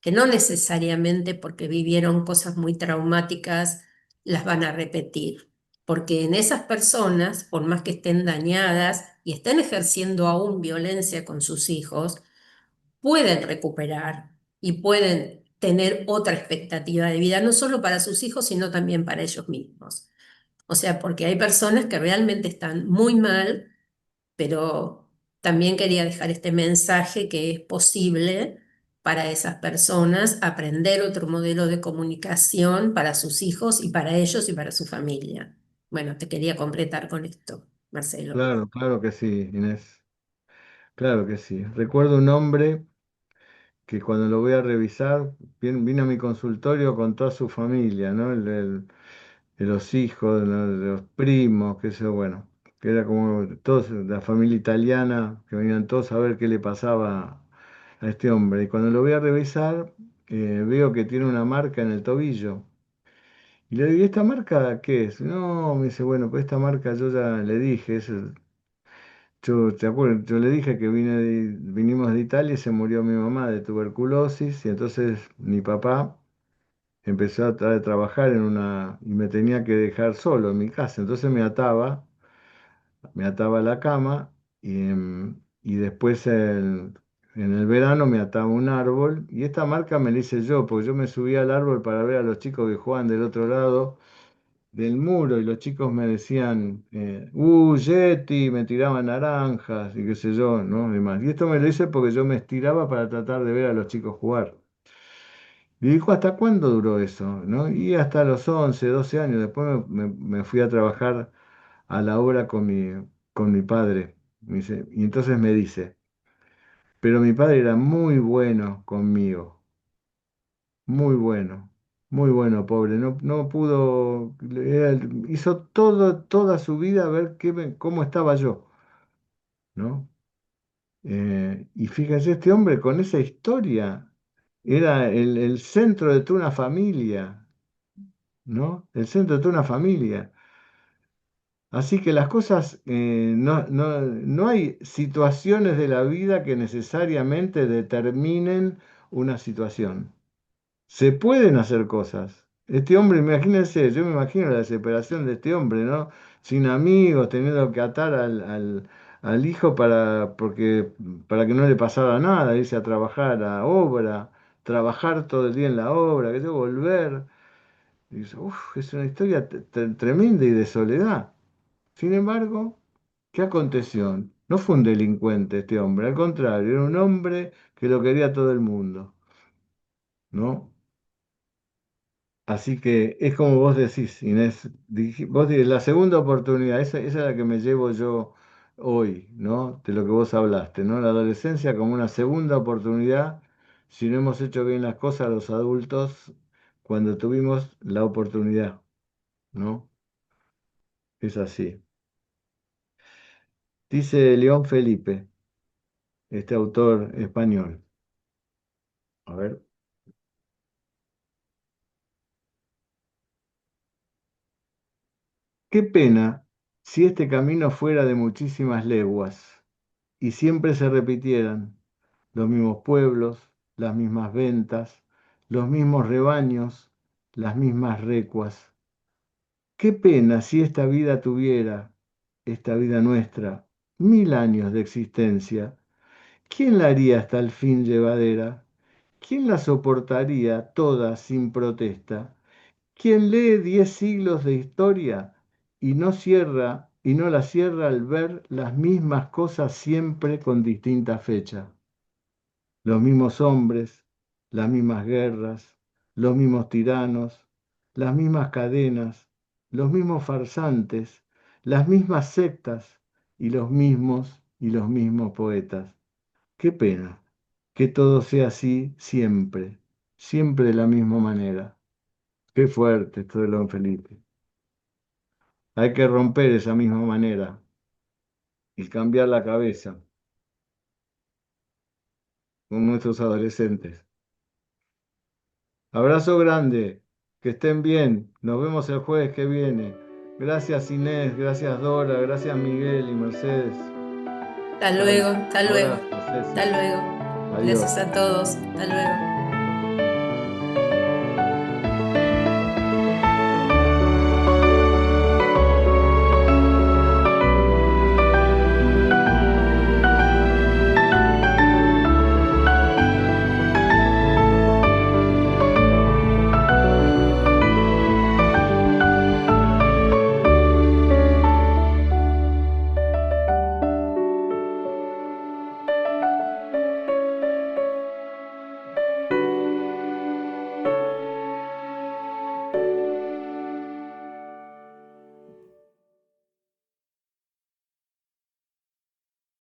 que no necesariamente porque vivieron cosas muy traumáticas las van a repetir, porque en esas personas, por más que estén dañadas y estén ejerciendo aún violencia con sus hijos, pueden recuperar y pueden tener otra expectativa de vida, no solo para sus hijos, sino también para ellos mismos. O sea, porque hay personas que realmente están muy mal, pero también quería dejar este mensaje que es posible para esas personas aprender otro modelo de comunicación para sus hijos y para ellos y para su familia. Bueno, te quería completar con esto, Marcelo. Claro, claro que sí, Inés. Claro que sí. Recuerdo un hombre que cuando lo voy a revisar, vino a mi consultorio con toda su familia, ¿no? De los hijos, ¿no? De los primos, que eso, bueno, que era como todos, la familia italiana, que venían todos a ver qué le pasaba a este hombre. Y cuando lo voy a revisar, veo que tiene una marca en el tobillo. Y le digo, ¿y esta marca qué es? No, me dice, bueno, pues esta marca yo ya le dije, yo, ¿te acuerdas? Yo le dije que vinimos de Italia y se murió mi mamá de tuberculosis, y entonces mi papá empezó a trabajar y me tenía que dejar solo en mi casa. Entonces me ataba a la cama y después en el verano me ataba a un árbol. Y esta marca me la hice yo, porque yo me subía al árbol para ver a los chicos que jugaban del otro lado del muro y los chicos me decían, Yeti, me tiraban naranjas y qué sé yo, ¿no? Demás. Y esto me lo hice porque yo me estiraba para tratar de ver a los chicos jugar. Y dijo, ¿hasta cuándo duró eso? ¿No? Y hasta los 11 12 años. Después me fui a trabajar a la obra con mi padre. Y entonces me dice, pero mi padre era muy bueno conmigo, muy bueno, pobre. No, no pudo, hizo toda su vida a ver cómo estaba yo, ¿no? Y fíjese, este hombre con esa historia era el centro de toda una familia, ¿no? El centro de toda una familia. Así que las cosas, no hay situaciones de la vida que necesariamente determinen una situación. Se pueden hacer cosas. Este hombre, imagínense, yo me imagino la desesperación de este hombre, ¿no? Sin amigos, teniendo que atar al hijo para que no le pasara nada, irse a trabajar a obra, trabajar todo el día en la obra, que yo volver. Y dice, "Uf, es una historia tremenda y de soledad". Sin embargo, ¿qué aconteció? No fue un delincuente este hombre, al contrario, era un hombre que lo quería todo el mundo, ¿no? Así que es como vos decís, Inés, vos decís, la segunda oportunidad, esa es la que me llevo yo hoy, ¿no? De lo que vos hablaste, ¿no? La adolescencia como una segunda oportunidad, si no hemos hecho bien las cosas los adultos, cuando tuvimos la oportunidad, ¿no? Es así. Dice León Felipe, este autor español. A ver. Qué pena si este camino fuera de muchísimas leguas y siempre se repitieran los mismos pueblos, las mismas ventas, los mismos rebaños, las mismas recuas. Qué pena si esta vida tuviera, esta vida nuestra, 1000 años de existencia. ¿Quién la haría hasta el fin llevadera? ¿Quién la soportaría toda sin protesta? Quien lee 10 siglos de historia y no la cierra al ver las mismas cosas siempre con distinta fecha. Los mismos hombres, las mismas guerras, los mismos tiranos, las mismas cadenas, los mismos farsantes, las mismas sectas y los mismos poetas. Qué pena que todo sea así siempre, siempre de la misma manera. Qué fuerte esto de don Felipe. Hay que romper esa misma manera y cambiar la cabeza con nuestros adolescentes. Abrazo grande. Que estén bien. Nos vemos el jueves que viene. Gracias Inés, gracias Dora, gracias Miguel y Mercedes. Hasta luego, hasta luego, Abrazo, Ceci. hasta luego. Adiós. Gracias a todos, hasta luego.